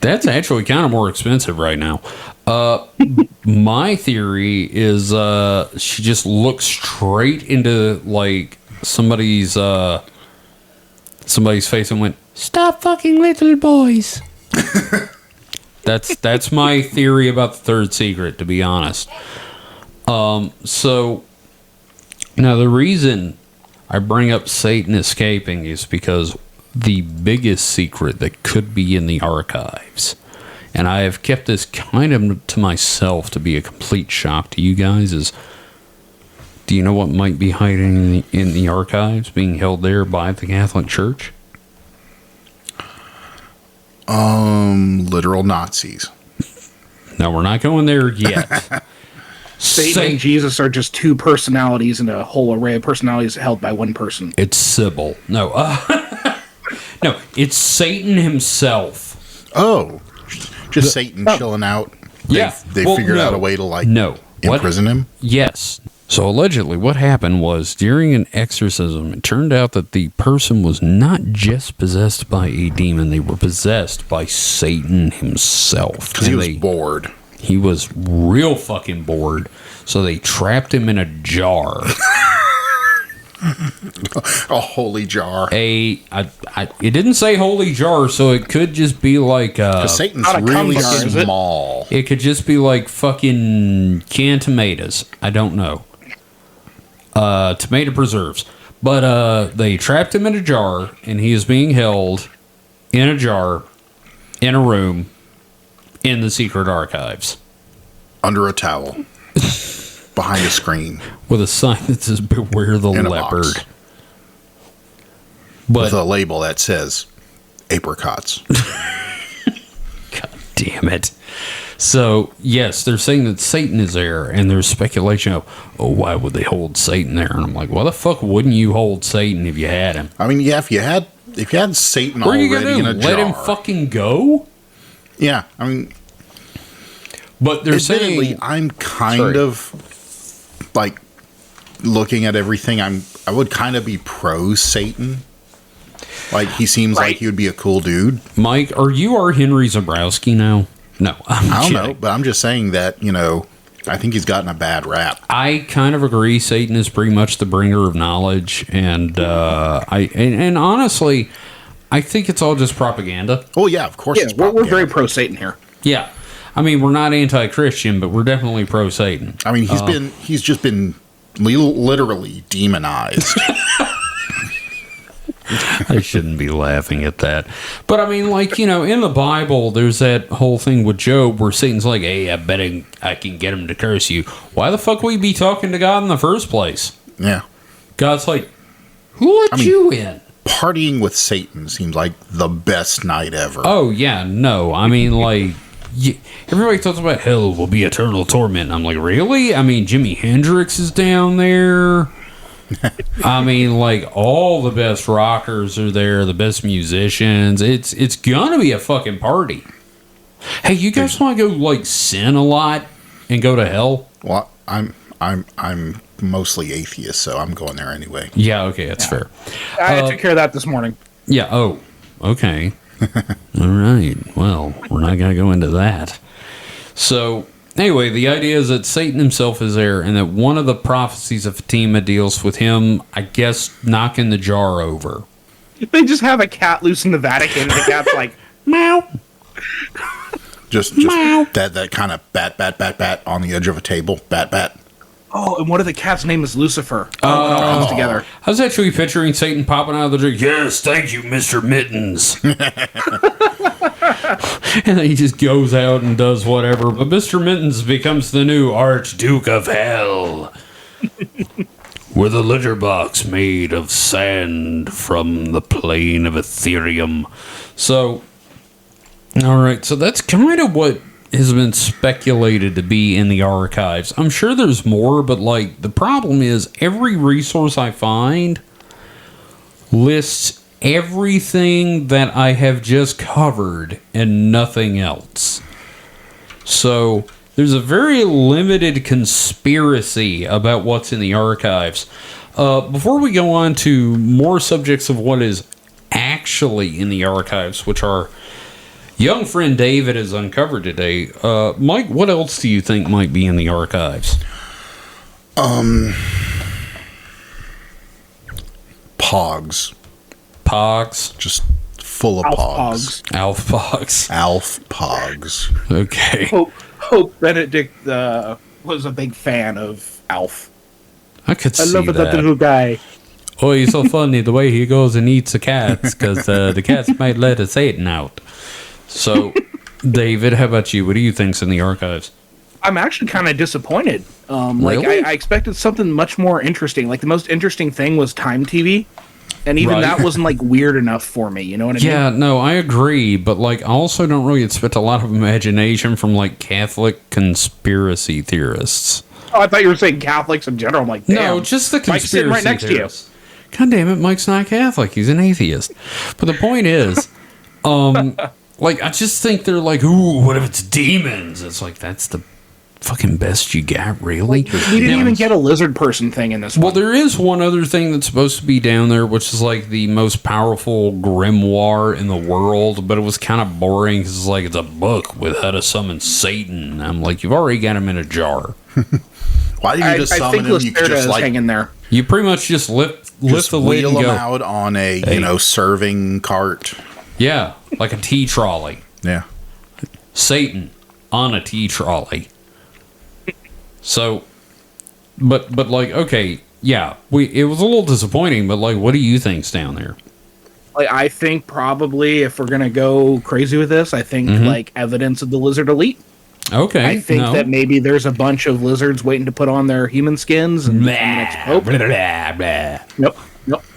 That's actually kind of more expensive right now. My theory is she just looks straight into like somebody's face and went, "Stop fucking little boys." That's my theory about the third secret, to be honest. So now the reason I bring up Satan escaping is because the biggest secret that could be in the archives, and I have kept this kind of to myself to be a complete shock to you guys, is, do you know what might be hiding in the archives being held there by the Catholic Church? Literal Nazis. No, we're not going there yet. Satan and Jesus are just two personalities in a whole array of personalities held by one person. It's Sybil. No, no, it's Satan himself. Oh, just Satan chilling out. Yeah, they figured out a way to imprison him. Yes. So allegedly, what happened was during an exorcism, it turned out that the person was not just possessed by a demon; they were possessed by Satan himself. Because he was bored. He was real fucking bored. So they trapped him in a jar. A holy jar. It didn't say holy jar, so it could just be like Satan's really small. It could just be like fucking canned tomatoes. I don't know. Tomato preserves. But they trapped him in a jar, and he is being held in a jar in a room in the secret archives. Under a towel. Behind a screen. With a sign that says, "Beware the leopard." With a label that says, "Apricots." God damn it. So, yes, they're saying that Satan is there, and there's speculation of, why would they hold Satan there? And I'm like, why the fuck wouldn't you hold Satan if you had him? I mean, yeah, if you had Satan what already are you gonna do? in a jar. Let him fucking go? Yeah, I mean, but they're saying, I'm kind of like looking at everything. I would kind of be pro Satan. Like, he seems like he would be a cool dude. Mike, are you our Henry Zabrowski now? No, I don't know, but I'm just saying that, I think he's gotten a bad rap. I kind of agree. Satan is pretty much the bringer of knowledge, and and honestly, I think it's all just propaganda. Oh yeah, of course. Yeah, we're very pro Satan here. Yeah, I mean, we're not anti-Christian, but we're definitely pro Satan. I mean, he's just been literally demonized. I shouldn't be laughing at that. But I mean, like, in the Bible, there's that whole thing with Job where Satan's like, hey, I bet I can get him to curse you. Why the fuck would we be talking to God in the first place? Yeah. God's like, who let you in? Partying with Satan seems like the best night ever. Oh, yeah, no. I mean, like, everybody talks about hell will be eternal torment. I'm like, really? I mean, Jimi Hendrix is down there. I mean, like, all the best rockers are there, the best musicians. It's gonna be a fucking party. Hey, you guys want to go, like, sin a lot and go to hell? Well, I'm mostly atheist, so I'm going there anyway. Yeah, okay, that's fair. I took care of that this morning. Yeah, oh, okay. All right, well, we're not going to go into that. So, anyway, the idea is that Satan himself is there, and that one of the prophecies of Fatima deals with him, I guess, knocking the jar over. They just have a cat loose in the Vatican, and the cat's like, meow. Just meow. that kind of bat on the edge of a table. Bat. Oh, and what if the cat's name is Lucifer? Oh, it all comes together. I was actually picturing Satan popping out of the drink. Yes, thank you, Mr. Mittens. And then he just goes out and does whatever. But Mr. Mittens becomes the new Archduke of Hell. With a litter box made of sand from the plane of Ethereum. So, all right, so that's kind of what has been speculated to be in the archives. I'm sure there's more, but like the problem is every resource I find lists everything that I have just covered and nothing else. So there's a very limited conspiracy about what's in the archives. Before we go on to more subjects of what is actually in the archives, which our young friend David has uncovered today, Mike, what else do you think might be in the archives? Pogs. Pogs? Just full of pogs. Alf Pogs. Alf Pogs. Okay. Hope Benedict was a big fan of Alf. I could see love that little guy. Oh, he's so funny the way he goes and eats the cats, because the cats might let a Satan out. So, David, how about you? What do you think's in the archives? I'm actually kind of disappointed. Really? Like I expected something much more interesting. Like the most interesting thing was Time TV, and even that wasn't like weird enough for me. You know what I mean? Yeah, no, I agree, but like I also don't really expect a lot of imagination from like Catholic conspiracy theorists. Oh, I thought you were saying Catholics in general. I'm like, damn, no, just the conspiracy Mike's sitting right next theorists. To you. God damn it, Mike's not Catholic. He's an atheist. But the point is, like, I just think they're like, ooh, what if it's demons? It's like, that's the fucking best you got, really? We didn't even get a lizard person thing in this one. Well, there is one other thing that's supposed to be down there, which is like the most powerful grimoire in the world, but it was kind of boring because it's like, it's a book with how to summon Satan. I'm like, you've already got him in a jar. Why didn't you just summon him? You could just like hang in there. You pretty much just lift the lid and wheel go. him out on a serving cart. Yeah, like a tea trolley. Yeah. Satan on a tea trolley. So, but like, okay, yeah, it was a little disappointing, but like, what do you think's down there? Like, I think probably if we're gonna go crazy with this, I think like evidence of the lizard elite. Okay, I think that maybe there's a bunch of lizards waiting to put on their human skins and the next pope. Blah, blah, blah. Nope.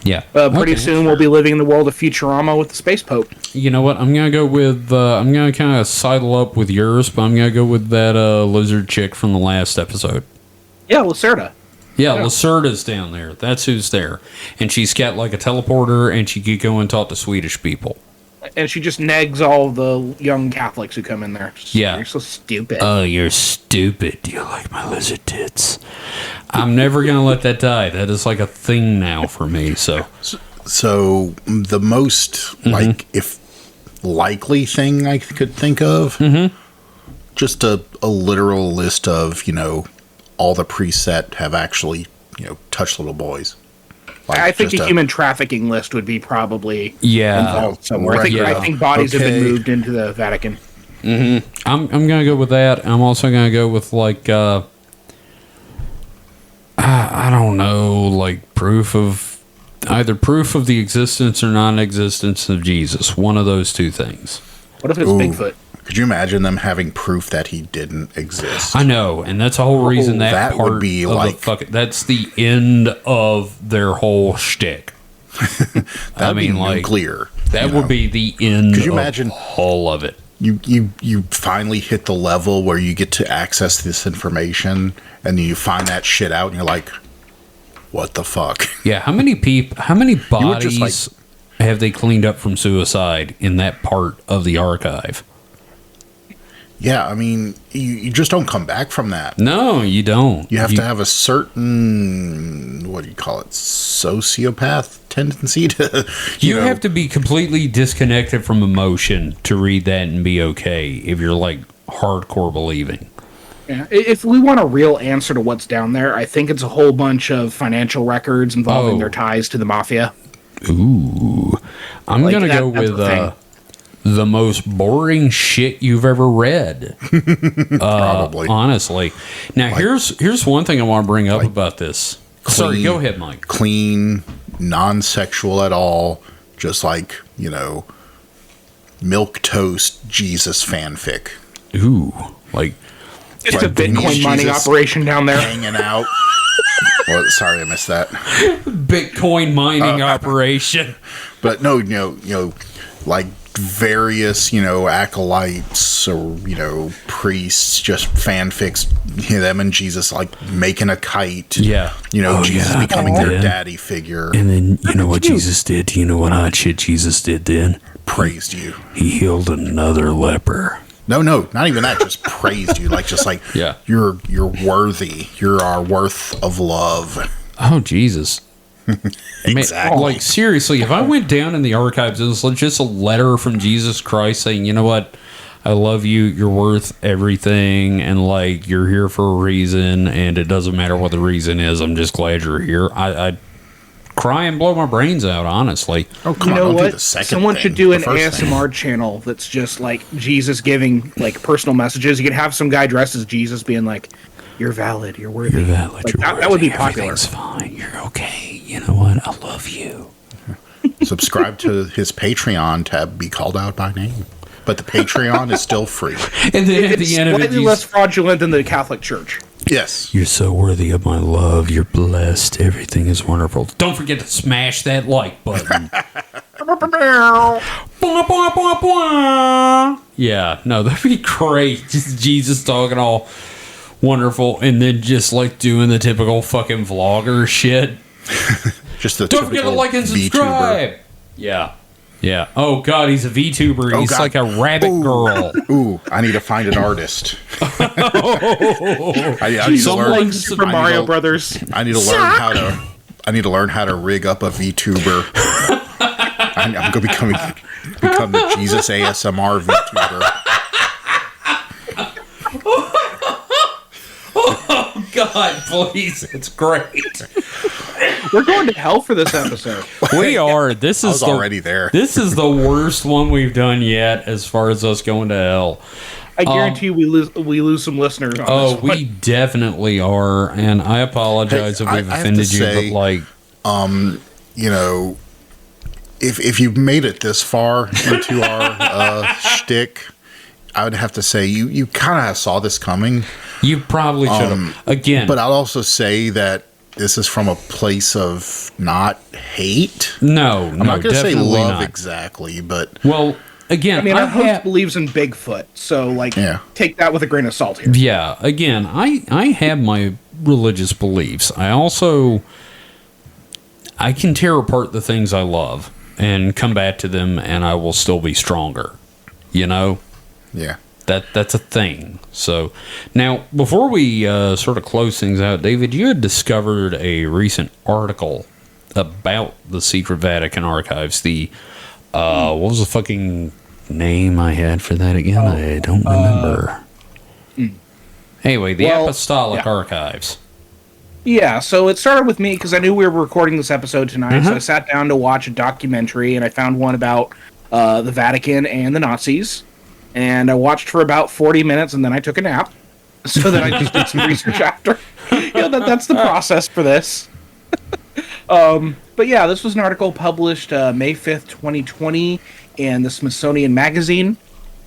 Yeah. Pretty soon we'll be living in the world of Futurama with the space pope. You know what? I'm gonna go with. I'm gonna kind of sidle up with yours, but I'm gonna go with that lizard chick from the last episode. Yeah, Lacerda. Yeah, Lacerda's down there. That's who's there, and she's got like a teleporter, and she could go and talk to Swedish people. And she just negs all the young Catholics who come in there. Yeah. You're so stupid. Oh, you're stupid. Do you like my lizard tits? I'm never going to let that die. That is like a thing now for me, so. So, the most, like, if likely thing I could think of, just a literal list of, all the priests that have actually, touched little boys. Like I think a human trafficking list would be probably involved somewhere. Right, I think bodies have been moved into the Vatican. I'm gonna go with that. I'm also gonna go with like I don't know, like proof of Either proof of the existence or non-existence of Jesus. One of those two things. What if it's Bigfoot? Could you imagine them having proof that he didn't exist? I know, and that's the whole reason that part would be of like that's the end of their whole shtick. That'd be nuclear. That would be the end. Could you imagine all of it? You finally hit the level where you get to access this information, and you find that shit out, and you're like, what the fuck? Yeah, how many bodies have they cleaned up from suicide in that part of the archive? Yeah, I mean, you just don't come back from that. No, you don't. You have to have a certain, what do you call it, sociopath tendency to... You have to be completely disconnected from emotion to read that and be okay if you're, like, hardcore believing. Yeah. If we want a real answer to what's down there, I think it's a whole bunch of financial records involving their ties to the mafia. Ooh. I'm going to go with the most boring shit you've ever read. Probably. Honestly. Now, here's one thing I want to bring up about this. Sorry, go ahead, Mike. Clean, non-sexual at all, just like, milquetoast Jesus fanfic. Ooh. Like... It's a Bitcoin mining operation down there. Hanging out. Well, sorry, I missed that. Bitcoin mining operation. But no, like various, acolytes or, priests, just fanfics, them and Jesus, like making a kite. Yeah. Jesus becoming their daddy figure. And then, you know what Jesus did? Do you know what odd shit Jesus did then? Praised you. He healed another leper. No, not even that. Just praised you, yeah. You're worthy. You're our worth of love. Oh Jesus! Exactly. Like seriously, if I went down in the archives, it was just a letter from Jesus Christ saying, "You know what? I love you. You're worth everything, and like you're here for a reason, and it doesn't matter what the reason is. I'm just glad you're here." I'd cry and blow my brains out, honestly. Oh, come on, don't do the second Someone thing. should do an The first ASMR thing. channel that's just like Jesus giving like personal messages. You could have some guy dressed as Jesus being like, "You're valid, you're worthy." You're valid. Like, You're that worthy. would be popular. Everything's fine. You're okay. You know what? I love you. Subscribe to his Patreon to be called out by name. But the Patreon is still free. And then at It's the end of it, slightly less fraudulent than the Catholic Church. Yes. you're so worthy of my love. You're blessed. Everything is wonderful. Don't forget to smash that like button. Bwah, bwah, bwah, bwah. Yeah, no, that'd be great. Just Jesus talking all wonderful and then just like doing the typical fucking vlogger shit. Just the Don't forget to like and subscribe. VTuber. Yeah. Oh, God, he's a VTuber. He's God. like a rabbit girl. Ooh, I need to find an artist. I need to Someone learn. Like Super Mario Brothers. I need to learn how to. I need to learn how to rig up a VTuber. I'm going to become the Jesus ASMR VTuber. Oh, God, please. It's great. We're going to hell for this episode. We are. This I is was already there. This is the worst one we've done yet as far as us going to hell. I guarantee you we lose some listeners on Oh, this we one. definitely are, and I apologize Hey, if we've I have to offended you, say, but like, if you've made it this far into our shtick, I would have to say you kind of saw this coming. you probably should have. Again, But I'll also say that this is from a place of not hate. no, I'm not going to say definitely love not. exactly, but Well, again, I mean, I our host have, believes in Bigfoot, so like, Yeah. take that with a grain of salt here. yeah, again, I have my religious beliefs. I can tear apart the things I love and come back to them, and I will still be stronger. You know? yeah. That's a thing. So now, before we sort of close things out, David, you had discovered a recent article about the Secret Vatican Archives. The what was the fucking name I had for that again? I don't remember. Anyway, the Apostolic Archives. Yeah, so it started with me because I knew we were recording this episode tonight, so I sat down to watch a documentary, and I found one about the Vatican and the Nazis. And I watched for about 40 minutes, and then I took a nap. So then I just did some research after. That's the process for this. But yeah, this was an article published May 5th, 2020 in the Smithsonian Magazine.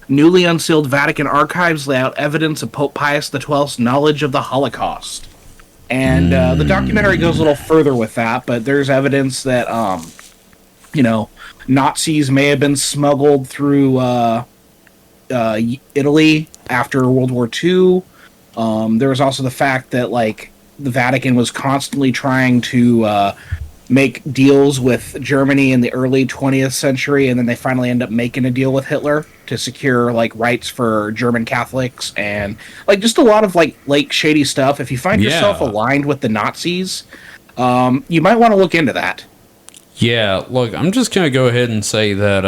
Newly unsealed Vatican archives lay out evidence of Pope Pius XII's knowledge of the Holocaust. And the documentary goes a little further with that, but there's evidence that, Nazis may have been smuggled through Italy after World War II. There was also the fact that, like, the Vatican was constantly trying to make deals with Germany in the early 20th century, and then they finally end up making a deal with Hitler to secure, like, rights for German Catholics, and, like, just a lot of, like shady stuff. If you find yourself aligned with the Nazis, you might want to look into that. Yeah, look, I'm just going to go ahead and say that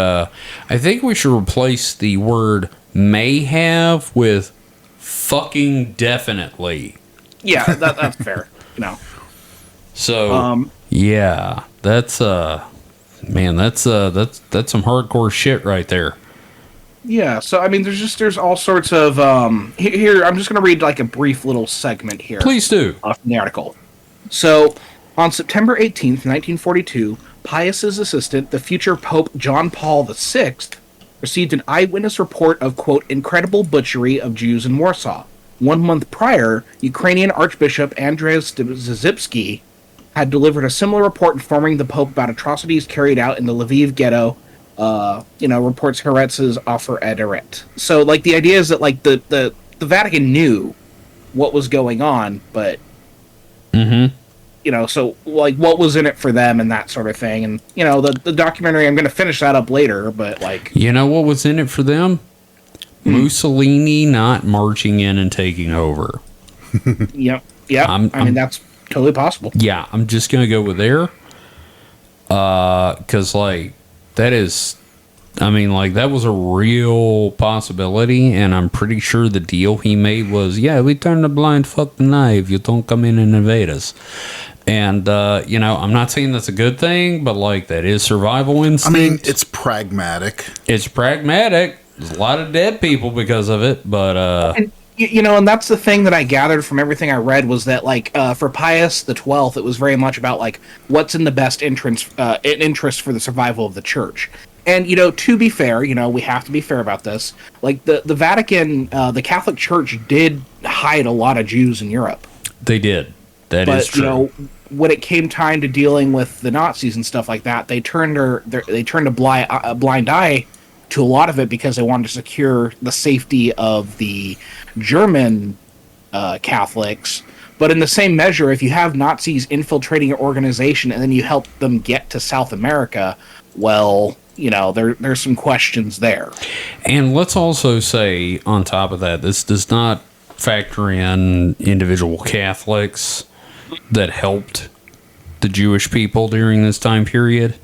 I think we should replace the word may have with fucking definitely. Yeah, that's fair. So, yeah, that's man, that's some hardcore shit right there. Yeah, so I mean, there's all sorts of here. I'm just gonna read like a brief little segment here. Please do. From the article. So, on September 18th, 1942, Pius's assistant, the future Pope John Paul VI, received an eyewitness report of, quote, incredible butchery of Jews in Warsaw. 1 month prior, Ukrainian Archbishop Andrzej Zizipski had delivered a similar report informing the Pope about atrocities carried out in the Lviv ghetto, reports Heretz's offer ederet. So, like, the idea is that, like, the Vatican knew what was going on, but, so, like, what was in it for them and that sort of thing. And, the documentary, I'm going to finish that up later, but, like... You know what was in it for them? Mussolini not marching in and taking over. Yep. I mean, that's totally possible. Yeah, I'm just going to go with there. Because, like, that was a real possibility, and I'm pretty sure the deal he made was, we turn the blind fucking eye if you don't come in and invade us. And, I'm not saying that's a good thing, but, like, that is survival instinct. I mean, it's pragmatic. It's pragmatic. There's a lot of dead people because of it, but... And that's the thing that I gathered from everything I read was that, like, for Pius XII, it was very much about, like, what's in the best interest for the survival of the church. And, to be fair, we have to be fair about this. Like, the Vatican, the Catholic Church did hide a lot of Jews in Europe. They did. That is true. When it came time to dealing with the Nazis and stuff like that, they turned a blind eye to a lot of it because they wanted to secure the safety of the German Catholics. But in the same measure, if you have Nazis infiltrating your organization and then you help them get to South America, well, there's some questions there. And let's also say, on top of that, this does not factor in individual Catholics that helped the Jewish people during this time period.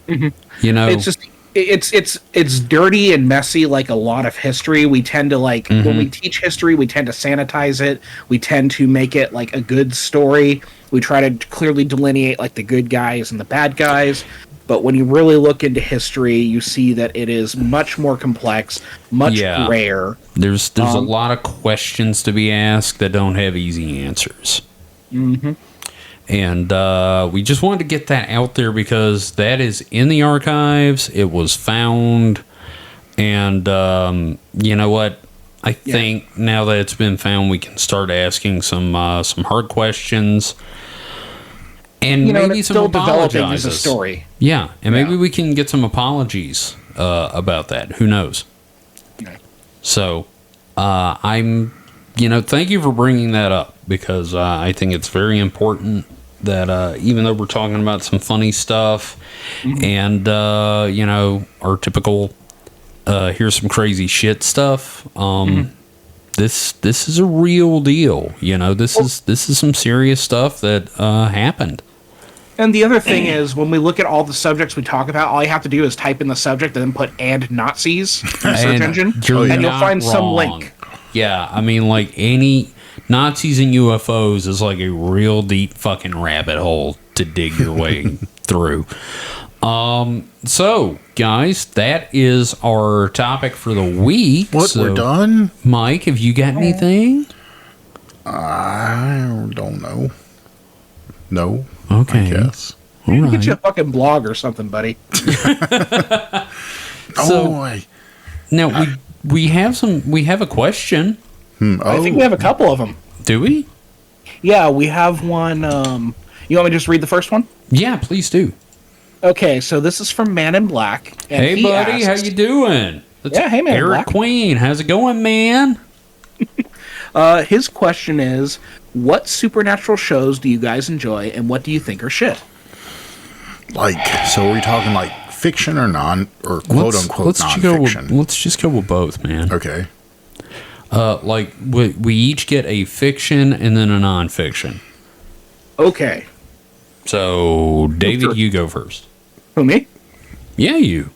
It's just... It's dirty and messy, like a lot of history. We tend to, like, when we teach history, we tend to sanitize it. We tend to make it, like, a good story. We try to clearly delineate, like, the good guys and the bad guys. But when you really look into history, you see that it is much more complex, much rare. There's a lot of questions to be asked that don't have easy answers. And we just wanted to get that out there because that is in the archives. It was found. And you know what? I think now that it's been found, we can start asking some hard questions. And maybe some still apologizes. Developing as a story. Yeah, and maybe we can get some apologies about that. Who knows? Okay. So I'm, thank you for bringing that up because I think it's very important that even though we're talking about some funny stuff and, our typical here's some crazy shit stuff, this is a real deal. This is some serious stuff that happened. And the other thing is, when we look at all the subjects we talk about, all you have to do is type in the subject and then put "and Nazis" in the search engine, and you'll find some link. Yeah, I mean, like, any Nazis and UFOs is like a real deep fucking rabbit hole to dig your way through. So, guys, that is our topic for the week. We're done? Mike, have you got anything? I don't know. No. Okay. I guess. You need to get you a fucking blog or something, buddy. Now we have a question. I think we have a couple of them. Do we? Yeah, we have one. You want me to just read the first one? Yeah, please do. Okay, so this is from Man in Black. And hey, buddy, asks, how you doing? Hey, Man in Eric Black. Queen, how's it going, man? His question is, what supernatural shows do you guys enjoy, and what do you think are shit? So are we talking like fiction or quote-unquote nonfiction? Let's just go with both, man. Okay. We each get a fiction and then a nonfiction. Okay. So, David, you go first. Who, me? Yeah, you.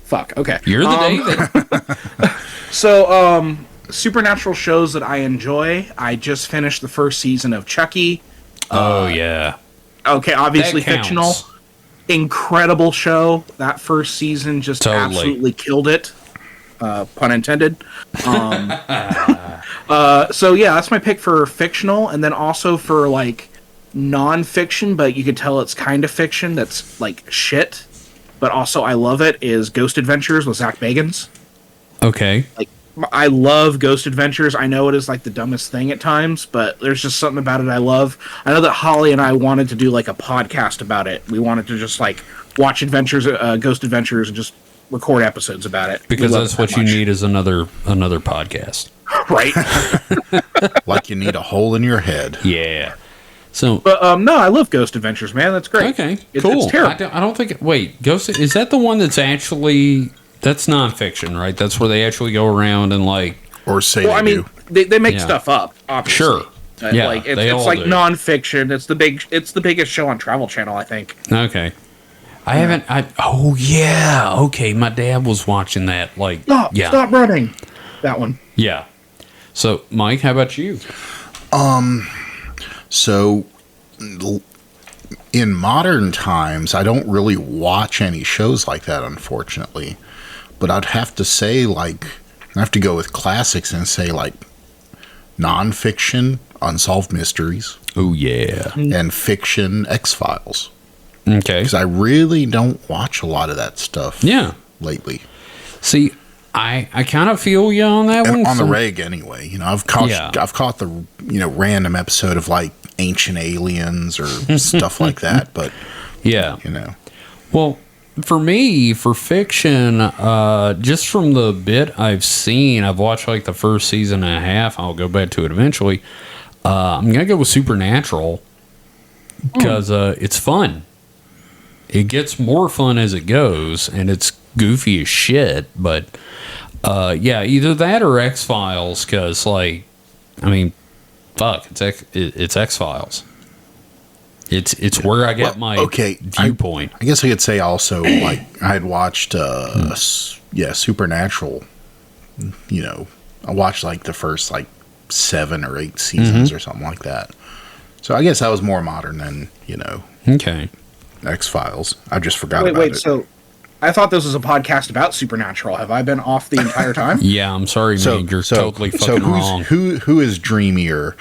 Fuck, okay. You're the David. So, supernatural shows that I enjoy. I just finished the first season of Chucky. Oh, yeah. Okay, obviously That counts. fictional. Incredible show. That first season just absolutely killed it. Pun intended. So yeah, that's my pick for fictional, and then also for like non-fiction, but you could tell it's kind of fiction. That's like shit, but also I love it. Is Ghost Adventures with Zach Bagans. Okay. Like I love Ghost Adventures. I know it is like the dumbest thing at times, but there's just something about it I love. I know that Holly and I wanted to do like a podcast about it. We wanted to just like watch Ghost Adventures, and just record episodes about it. Because that's what you need is another podcast. Right. Like you need a hole in your head. Yeah. So, but no, I love Ghost Adventures, man. That's great. Okay, It's cool. terrible. I don't think. Wait, Ghost is that the one that's actually that's nonfiction, right? That's where they actually go around and like. Or say Well, I mean, they make Yeah. stuff up, obviously. Sure. Yeah, like they it's all like do. nonfiction. It's the biggest show on Travel Channel, I think. Okay. I haven't. Oh yeah. Okay, my dad was watching that. Like, Stop running. That one. Yeah. So, Mike, how about you? So, in modern times, I don't really watch any shows like that, unfortunately. But I'd have to say, I have to go with classics and say, nonfiction, Unsolved Mysteries. Oh yeah. And fiction, X-Files. Okay. Because I really don't watch a lot of that stuff. Yeah. Lately. See, I kind of feel you on that And one. on the reg anyway. I've caught the random episode of Ancient Aliens or stuff like that, but yeah. Well, for me, for fiction, just from the bit I've seen, I've watched the first season and a half. I'll go back to it eventually. I'm gonna go with Supernatural because it's fun. It gets more fun as it goes, and it's goofy as shit. But either that or X-Files, because fuck, it's X-Files. It's where I get my viewpoint. I guess I could say also I had watched Supernatural. I watched the first 7 or 8 seasons or something like that. So I guess that was more modern than Okay. X-Files. I just forgot about it. Wait, so I thought this was a podcast about Supernatural. Have I been off the entire time? Yeah, I'm sorry, man. You're totally fucking wrong. Who is dreamier?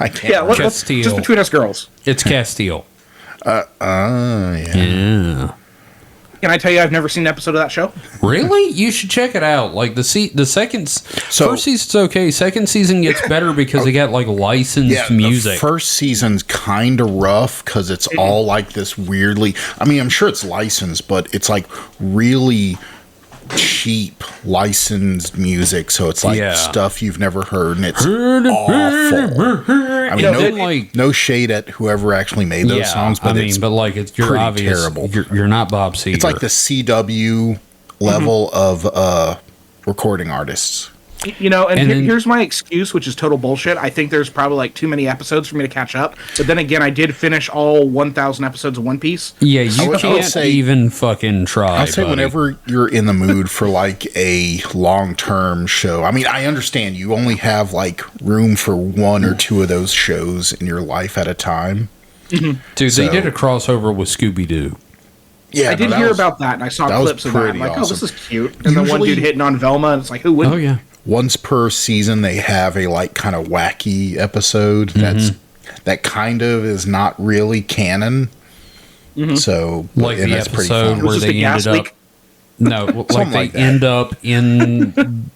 I can't. Yeah, let's Castile. just between us girls. It's Castile. Yeah. Yeah. Can I tell you I've never seen an episode of that show? Really? You should check it out. First season's okay. Second season gets better because they got licensed music. The first season's kind of rough because it's all this weirdly. I mean, I'm sure it's licensed, but it's really cheap licensed music. So it's stuff you've never heard, and it's awful. I mean, no shade at whoever actually made those songs, but it's you're pretty obvious. terrible. You're not Bob Seger. It's like the CW level of recording artists. Here's my excuse, which is total bullshit. I think there's probably too many episodes for me to catch up. But then again, I did finish all 1,000 episodes of One Piece. Yeah, you can't even fucking try. I'd say whenever you're in the mood for a long-term show. I mean, I understand you only have room for 1 or 2 of those shows in your life at a time. Dude, they did a crossover with Scooby-Doo. Yeah, I did hear about that, and I saw clips of that. I'm like, awesome. oh, this is cute. And then one dude hitting on Velma, and it's like, who wouldn't? Oh, yeah. Once per season, they have a kind of wacky episode that kind of is not really canon. So, Like and the that's pretty episode fun. where just they a gas ended up. leak? No, like Something they like that. end up in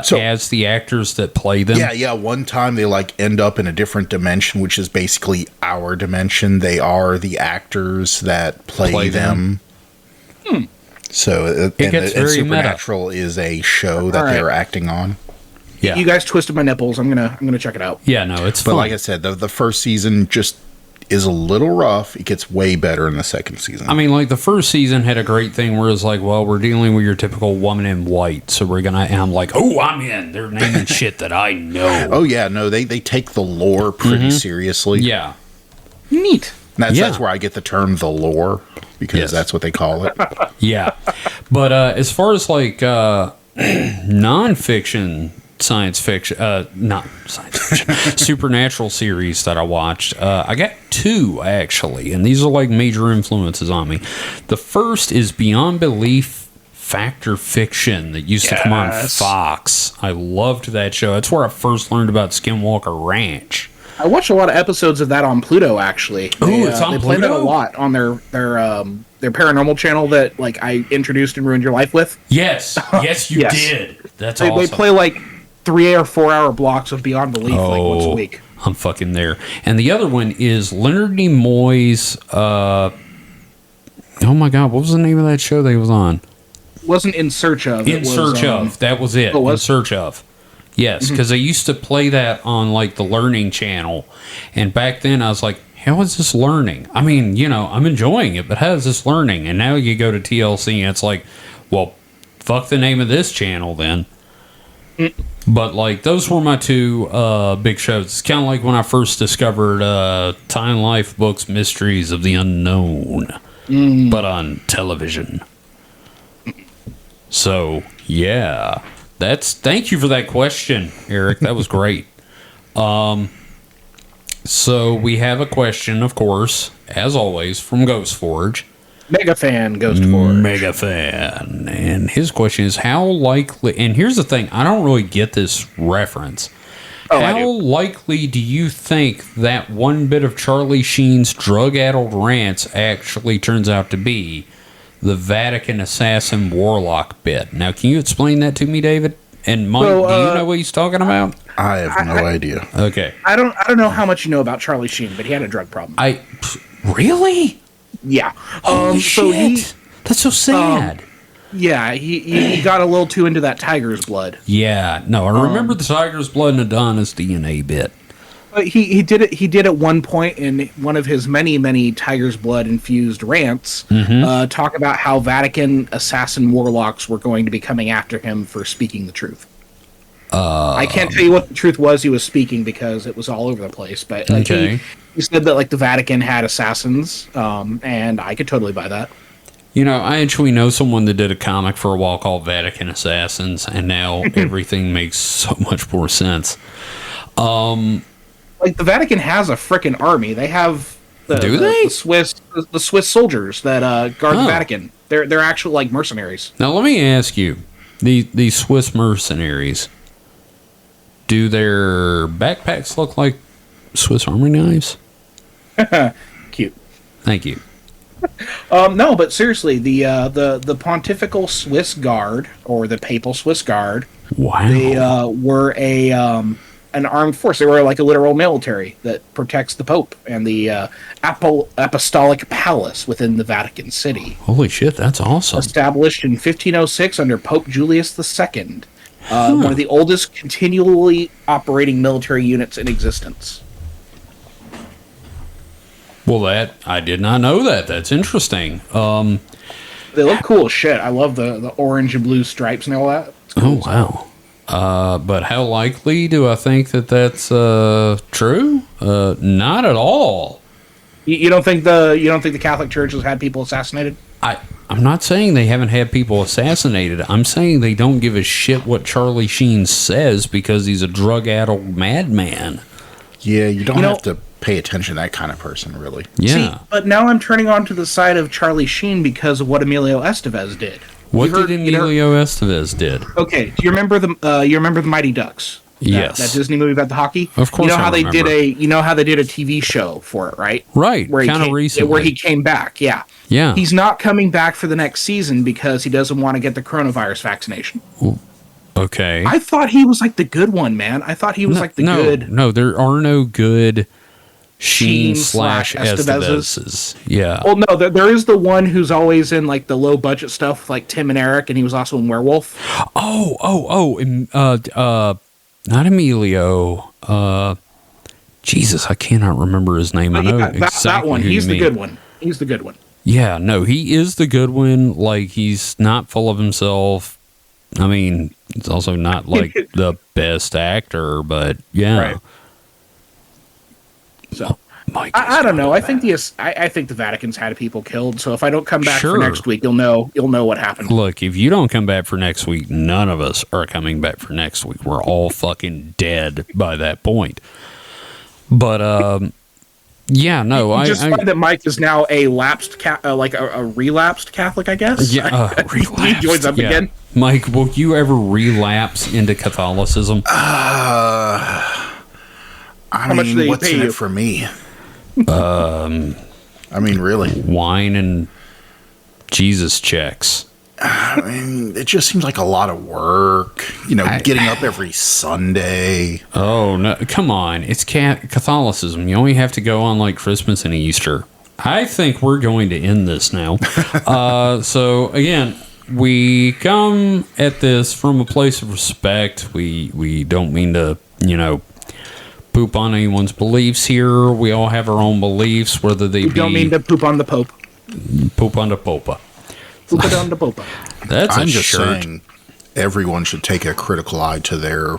So- as the actors that play them. Yeah. One time they like end up in a different dimension, which is basically our dimension. They are the actors that play them. So, It gets very Supernatural is a show that All right. they're acting on. Yeah, You guys twisted my nipples. I'm gonna check it out. yeah. No, it's But fun. like I said, the first season just is a little rough. It gets way better in the second season. I mean, like the first season had a great thing where it's like, well, we're dealing with your typical woman in white, so we're gonna. And I'm like, oh, I'm in. They're naming shit that I know. oh yeah, no, they take the lore pretty seriously. Yeah, Neat. That's where I get the term the lore, because Yes. that's what they call it. yeah. But as far as like nonfiction science fiction, not science fiction, supernatural series that I watched, I got two actually, and these are like major influences on me. The first is Beyond Belief Factor Fiction that used to come on Yes. Fox. I loved that show. That's where I first learned about Skinwalker Ranch. I watched a lot of episodes of that on Pluto. Actually, It's on they play that a Pluto? lot on their paranormal channel that like I introduced and ruined your life with. Yes, yes, you Yes. did. That's They awesome. play like 3 or 4 hour blocks of Beyond Belief like once a week. I'm fucking there. And the other one is Leonard Nimoy's. Oh my god, what was the name of that show they was on? Wasn't In Search of. In Search of. That was it. Oh, was? In Search of. Yes, because they used to play that on like the Learning Channel, and back then I was like, how is this learning? I mean, you know, I'm enjoying it, but how is this learning? And now you go to TLC and it's like, well, fuck the name of this channel then. But like those were my two big shows. It's kind of like when I first discovered Time Life Books Mysteries of the Unknown, but on television. So yeah, thank you for that question, Eric. That was great. So we have a question, of course, as always, from Ghost Forge. Mega fan Ghost Forge. Mega fan. And his question is how likely, and here's the thing, I don't really get this reference. Oh, I How do. likely do you think that one bit of Charlie Sheen's drug-addled rants actually turns out to be the Vatican assassin warlock bit? Now, can you explain that to me, David? And Mike, So, do you know what he's talking about? I have no idea. Okay. I don't know how much you know about Charlie Sheen, but he had a drug problem. Really? Yeah. Holy So shit. That's so sad. he got a little too into that tiger's blood. Yeah. No, I remember the tiger's blood and Adonis DNA bit. But he did it. He did at one point in one of his many tiger's blood infused rants, talk about how Vatican assassin warlocks were going to be coming after him for speaking the truth. I can't tell you what the truth was he was speaking because it was all over the place. But like, Okay. he said that like the Vatican had assassins, and I could totally buy that. You know, I actually know someone that did a comic for a while called Vatican Assassins, and now everything makes so much more sense. Like the Vatican has a frickin' army. They have the Swiss soldiers that guard Oh. the Vatican. They're actual like mercenaries. Now, let me ask you, these Swiss mercenaries, do their backpacks look like Swiss Army knives? Cute. Thank you. No, but seriously, the Pontifical Swiss Guard or the Papal Swiss Guard, Wow. they were an armed force. They were like a literal military that protects the Pope and the Apostolic Palace within the Vatican City. Holy shit, that's awesome. Established in 1506 under Pope Julius II, one of the oldest continually operating military units in existence. Well, I did not know that. That's interesting. They look cool as shit. I love the orange and blue stripes and all that. It's cool. Oh, wow. But how likely do I think that that's true? Not at all. You don't think the Catholic Church has had people assassinated? I'm not saying they haven't had people assassinated. I'm saying they don't give a shit what Charlie Sheen says because he's a drug-addled madman. Yeah, you don't have to pay attention to that kind of person, really. Yeah. See, but now I'm turning on to the side of Charlie Sheen because of what Emilio Estevez did. What did Emilio Estevez did? Okay, do you remember the Mighty Ducks? Yes. That Disney movie about the hockey. Of course, you know how they remember. did a TV show for it, right? Right. Kind of recently. Where he came back. Yeah. Yeah. He's not coming back for the next season because he doesn't want to get the coronavirus vaccination. Okay. I thought he was like the good one, man. I thought he was like the good. No, there are no good Sheen / Estevezes. Estevezes. Yeah. Well, no, there is the one who's always in like the low budget stuff, like Tim and Eric, and he was also in Werewolf. Not Emilio. Jesus, I cannot remember his name. I know exactly that one. who He's you the mean. good one. He's the good one. Yeah, no, he is the good one. Like, he's not full of himself. I mean, he's also not like the best actor, but yeah. Right. So Mike, I don't know. I think the Vatican's had people killed. So if I don't come back for next week, you'll know what happened. Look, if you don't come back for next week, none of us are coming back for next week. We're all fucking dead by that point. But yeah, no, I find that Mike is now a lapsed a relapsed Catholic, I guess. Yeah, relapsed. He joins up again. Mike, will you ever relapse into Catholicism? How much do they what's pay in you? It for me? I mean, really, wine and Jesus checks. I mean, it just seems like a lot of work. Getting up every Sunday. Oh no! Come on, it's Catholicism. You only have to go on like Christmas and Easter. I think we're going to end this now. So again, we come at this from a place of respect. We don't mean to, poop on anyone's beliefs here. We all have our own beliefs, whether they be... don't mean to poop on the Pope. Poop on the Popa. Poop it on the Popa. That's I'm just saying everyone should take a critical eye to their,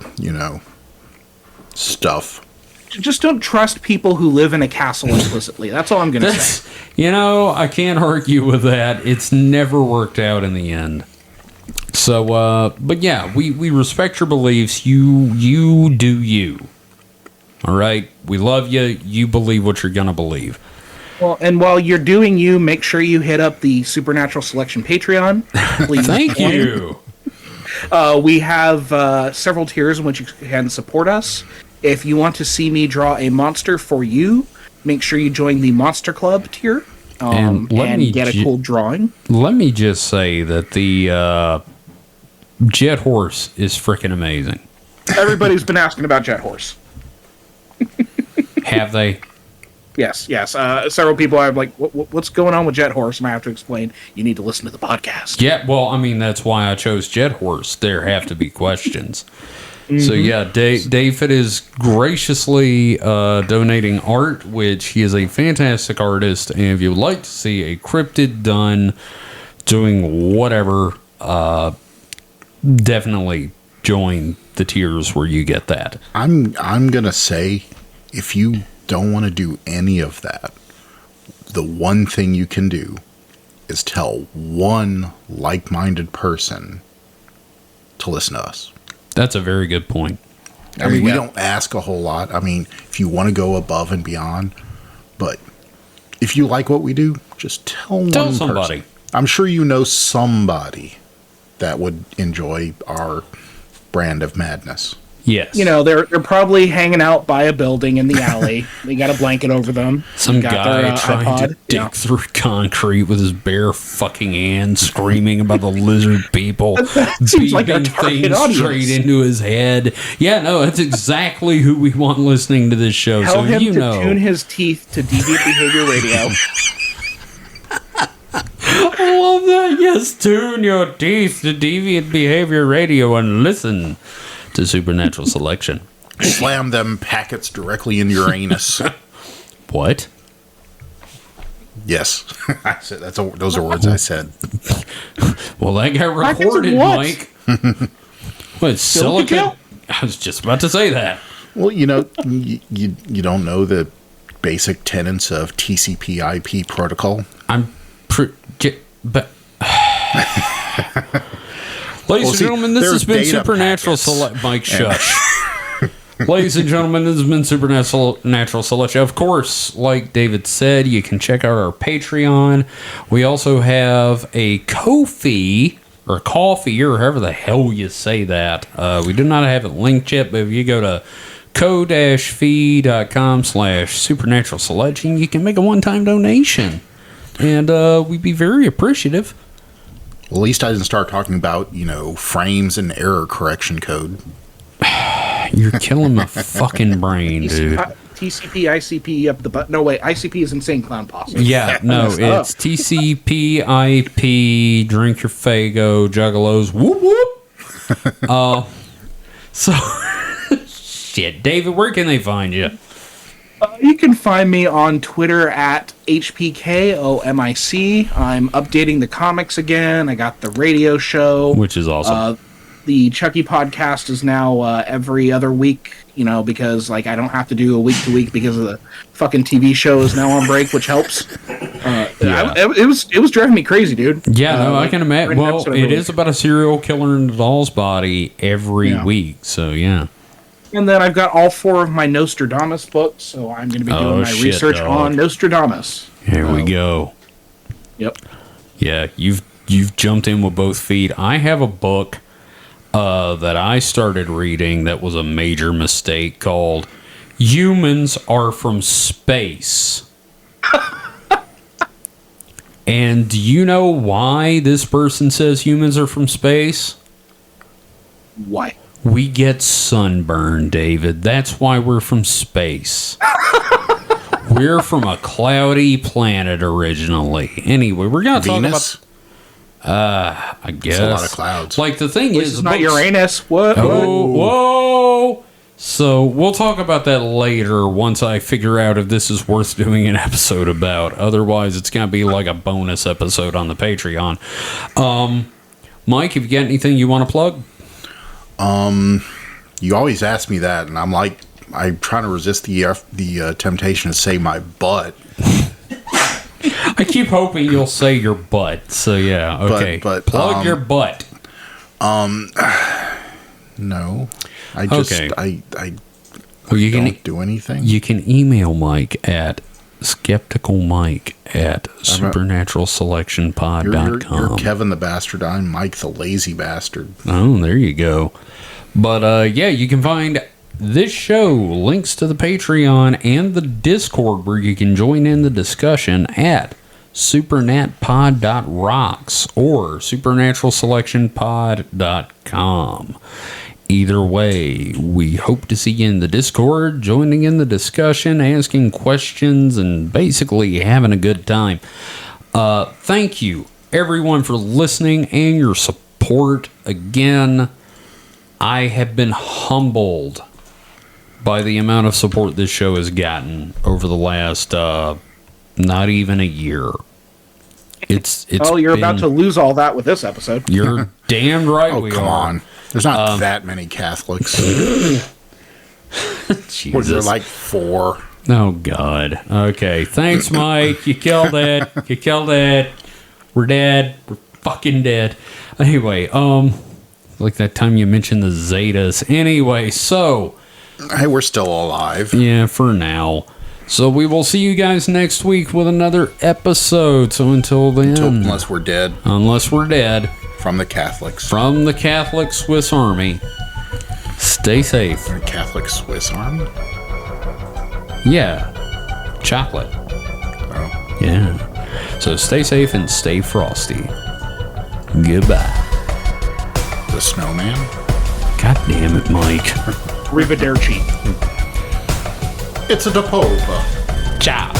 stuff. Just don't trust people who live in a castle implicitly. That's all I'm going to say. I can't argue with that. It's never worked out in the end. So, but yeah, we respect your beliefs. You do you. All right? We love you. You believe what you're going to believe. Well, and while you're doing you, make sure you hit up the Supernatural Selection Patreon. Please. Thank you. We have several tiers in which you can support us. If you want to see me draw a monster for you, make sure you join the Monster Club tier and get a cool drawing. Let me just say that the Jet Horse is freaking amazing. Everybody's been asking about Jet Horse. Have they? Yes. Several people are like, what's going on with Jet Horse? And I have to explain, you need to listen to the podcast. Yeah, well, I mean, that's why I chose Jet Horse. There have to be questions. Mm-hmm. So, yeah, David is graciously donating art, which he is a fantastic artist. And if you would like to see a cryptid done doing whatever, definitely join the tiers where you get that. I'm going to say, if you don't want to do any of that, the one thing you can do is tell one like-minded person to listen to us. That's a very good point. I mean, we don't ask a whole lot. I mean, if you want to go above and beyond, but if you like what we do, just tell somebody. Person. I'm sure you know somebody that would enjoy our brand of madness. Yes. They're probably hanging out by a building in the alley. They got a blanket over them. Some guy trying to dig through concrete with his bare fucking hands, screaming about the lizard people, seems like our target audience. Straight into his head. Yeah, no, that's exactly who we want listening to this show. Tell him to tune his teeth to Deviant Behavior Radio. I love that. Yes, tune your teeth to Deviant Behavior Radio and listen to Supernatural Selection. Slam them packets directly in your anus. What? Yes. I said those are words I said. Well, that got recorded, Mike. What, silicon? I was just about to say that. Well, you don't know the basic tenets of TCP/IP protocol? Ladies and gentlemen, this has been Supernatural Selection. Mike, shush. Ladies and gentlemen, this has been Supernatural Selection. Of course, like David said, you can check out our Patreon. We also have a Ko-fi, or coffee, or however the hell you say that. We do not have it linked yet, but if you go to ko-fi.com/supernatural selection, you can make a one-time donation, and we'd be very appreciative. Well, at least I didn't start talking about, frames and error correction code. You're killing my fucking brain, dude. TCP, ICP, up the butt. No, wait, ICP is Insane Clown Posse. Yeah, no, it's TCP, IP, drink your Fago, juggalos, whoop whoop. So, shit, David, where can they find you? You can find me on Twitter at HPKOMIC. I'm updating the comics again. I got the radio show, Which is awesome. The Chucky podcast is now every other week, because I don't have to do a week to week because of the fucking TV show is now on break, which helps. It was driving me crazy, dude. Yeah, no, I can imagine. Well, it is about a serial killer in a doll's body every week, so yeah. And then I've got all 4 of my Nostradamus books, so I'm going to be doing my research on Nostradamus. Here we go. Yep. Yeah, you've jumped in with both feet. I have a book that I started reading that was a major mistake called Humans Are From Space. And do you know why this person says humans are from space? Why? We get sunburned, David. That's why we're from space. We're from a cloudy planet originally. Anyway, we're going to talk about... I guess. It's a lot of clouds. Like, the thing is... It's not Uranus. What? Oh, whoa! So, we'll talk about that later once I figure out if this is worth doing an episode about. Otherwise, it's going to be like a bonus episode on the Patreon. Mike, have you got anything you want to plug? You always ask me that, and I'm trying to resist the temptation to say my butt. I keep hoping you'll say your butt. So yeah, okay. But plug your butt. No, I just I you don't do anything. You can email Mike at skepticalmike@supernaturalselectionpod.com. You're Kevin the Bastard. I'm Mike the Lazy Bastard. Oh, there you go. But yeah, you can find this show, links to the Patreon and the Discord where you can join in the discussion at supernatpod.rocks or supernaturalselectionpod.com. Either way, we hope to see you in the Discord, joining in the discussion, asking questions, and basically having a good time. Thank you, everyone, for listening and your support. Again, I have been humbled by the amount of support this show has gotten over the last not even a year. It's you're about to lose all that with this episode. You're damn right. Oh, come on. There's not that many Catholics. Or there like 4. Oh, God. Okay. Thanks, Mike. You killed it. You killed it. We're dead. We're fucking dead. Anyway, like that time you mentioned the Zetas. Anyway, so... Hey, we're still alive. Yeah, for now. So we will see you guys next week with another episode. So until then... Unless we're dead. Unless we're dead. From the Catholics. From the Catholic Swiss Army. Stay safe. The Catholic Swiss Army? Yeah. Chocolate. Oh. Yeah. So stay safe and stay frosty. Goodbye. The snowman? God damn it, Mike. Arrivederci. It's a Depova. Ciao.